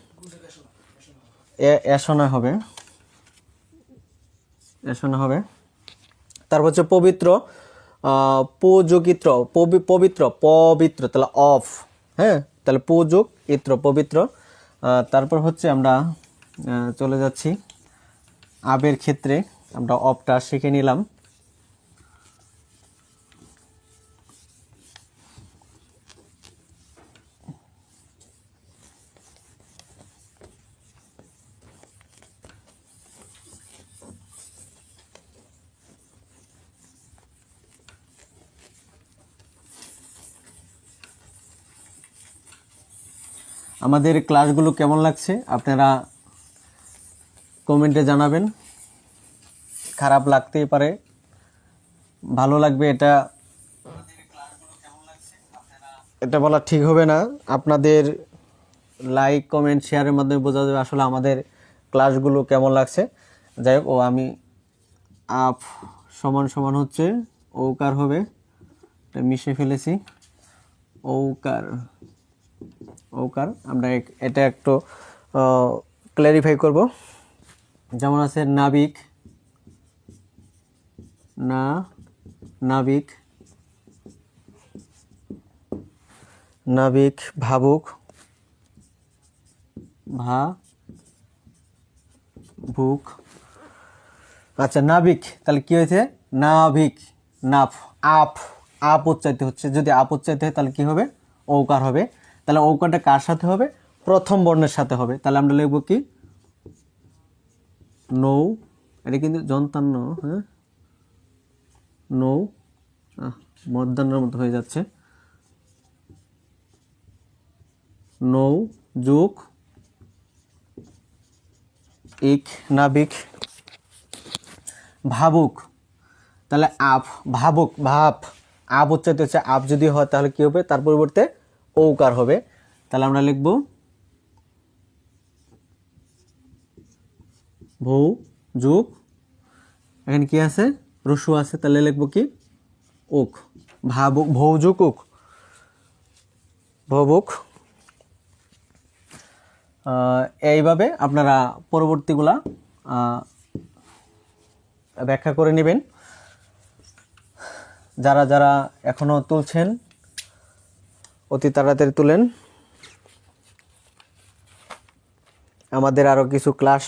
এসনা হবে, এসনা হবে। তারপর হচ্ছে পবিত্র, পূযোগিত্র, পবিত্র, পবিত্র, তাহলে অফ। হ্যাঁ, তাহলে পূযোগ ইত্র, পবিত্র। তারপর হচ্ছে আমরা চলে যাচ্ছি আবের ক্ষেত্রে। আমরা অফটা শিখে নিলাম। আমাদের ক্লাসগুলো কেমন লাগছে আপনারা কমেন্টে জানাবেন। খারাপ লাগতেই পারে, ভালো লাগবে, এটা এটা বলা ঠিক হবে না। আপনাদের লাইক, কমেন্ট, শেয়ারের মাধ্যমে বোঝা যাবে আসলে আমাদের ক্লাসগুলো কেমন লাগছে। যাই হোক, আমি আপ সমান সমান হচ্ছে ঔকার হবে, এটা মিশে ফেলেছি। ঔকার, ঔকার আমরা এটা একটু ক্ল্যারিফাই করব। যেমন আছে নাবিক, না নাবিক, নাবিক, ভাবুক, ভা ভুক। আচ্ছা, নাবিক তাহলে কি হয়েছে? নাবিক, নাফ, আপ, আপ উচ্চারিত হচ্ছে। যদি আপ উচ্চারিত হয় তাহলে কি হবে? ঔকার হবে। তাহলে ঔকারটা কার সাথে হবে? প্রথম বর্ণের সাথে হবে। তাহলে আমরা লিখব কি? নৌ, এটা কিন্তু যন্তান্ন, হ্যাঁ, নৌ, মধ্যাহ্নের মতো হয়ে যাচ্ছে। নৌ যোগ ইক, নাবিক, ভাবুক। তাহলে আপ, ভাবুক, ভাব, আপ উচ্চারিত হচ্ছে। আপ যদি হয় তাহলে কি হবে? তার পরিবর্তে ঔকার হবে। তাহলে আমরা লিখব ভৌ যোগ, এখানে কি আছে? রসু আছে, তাহলে লিখব কি? উক, ভাবুক, ভৌ যোগ উক, ভবুক। এইভাবে আপনারা পরবর্তীগুলা ব্যাখ্যা করে নেবেন। যারা যারা এখনো তুলছেন অতি তাড়াতাড়ি তুলেন। আমাদের আরো কিছু ক্লাস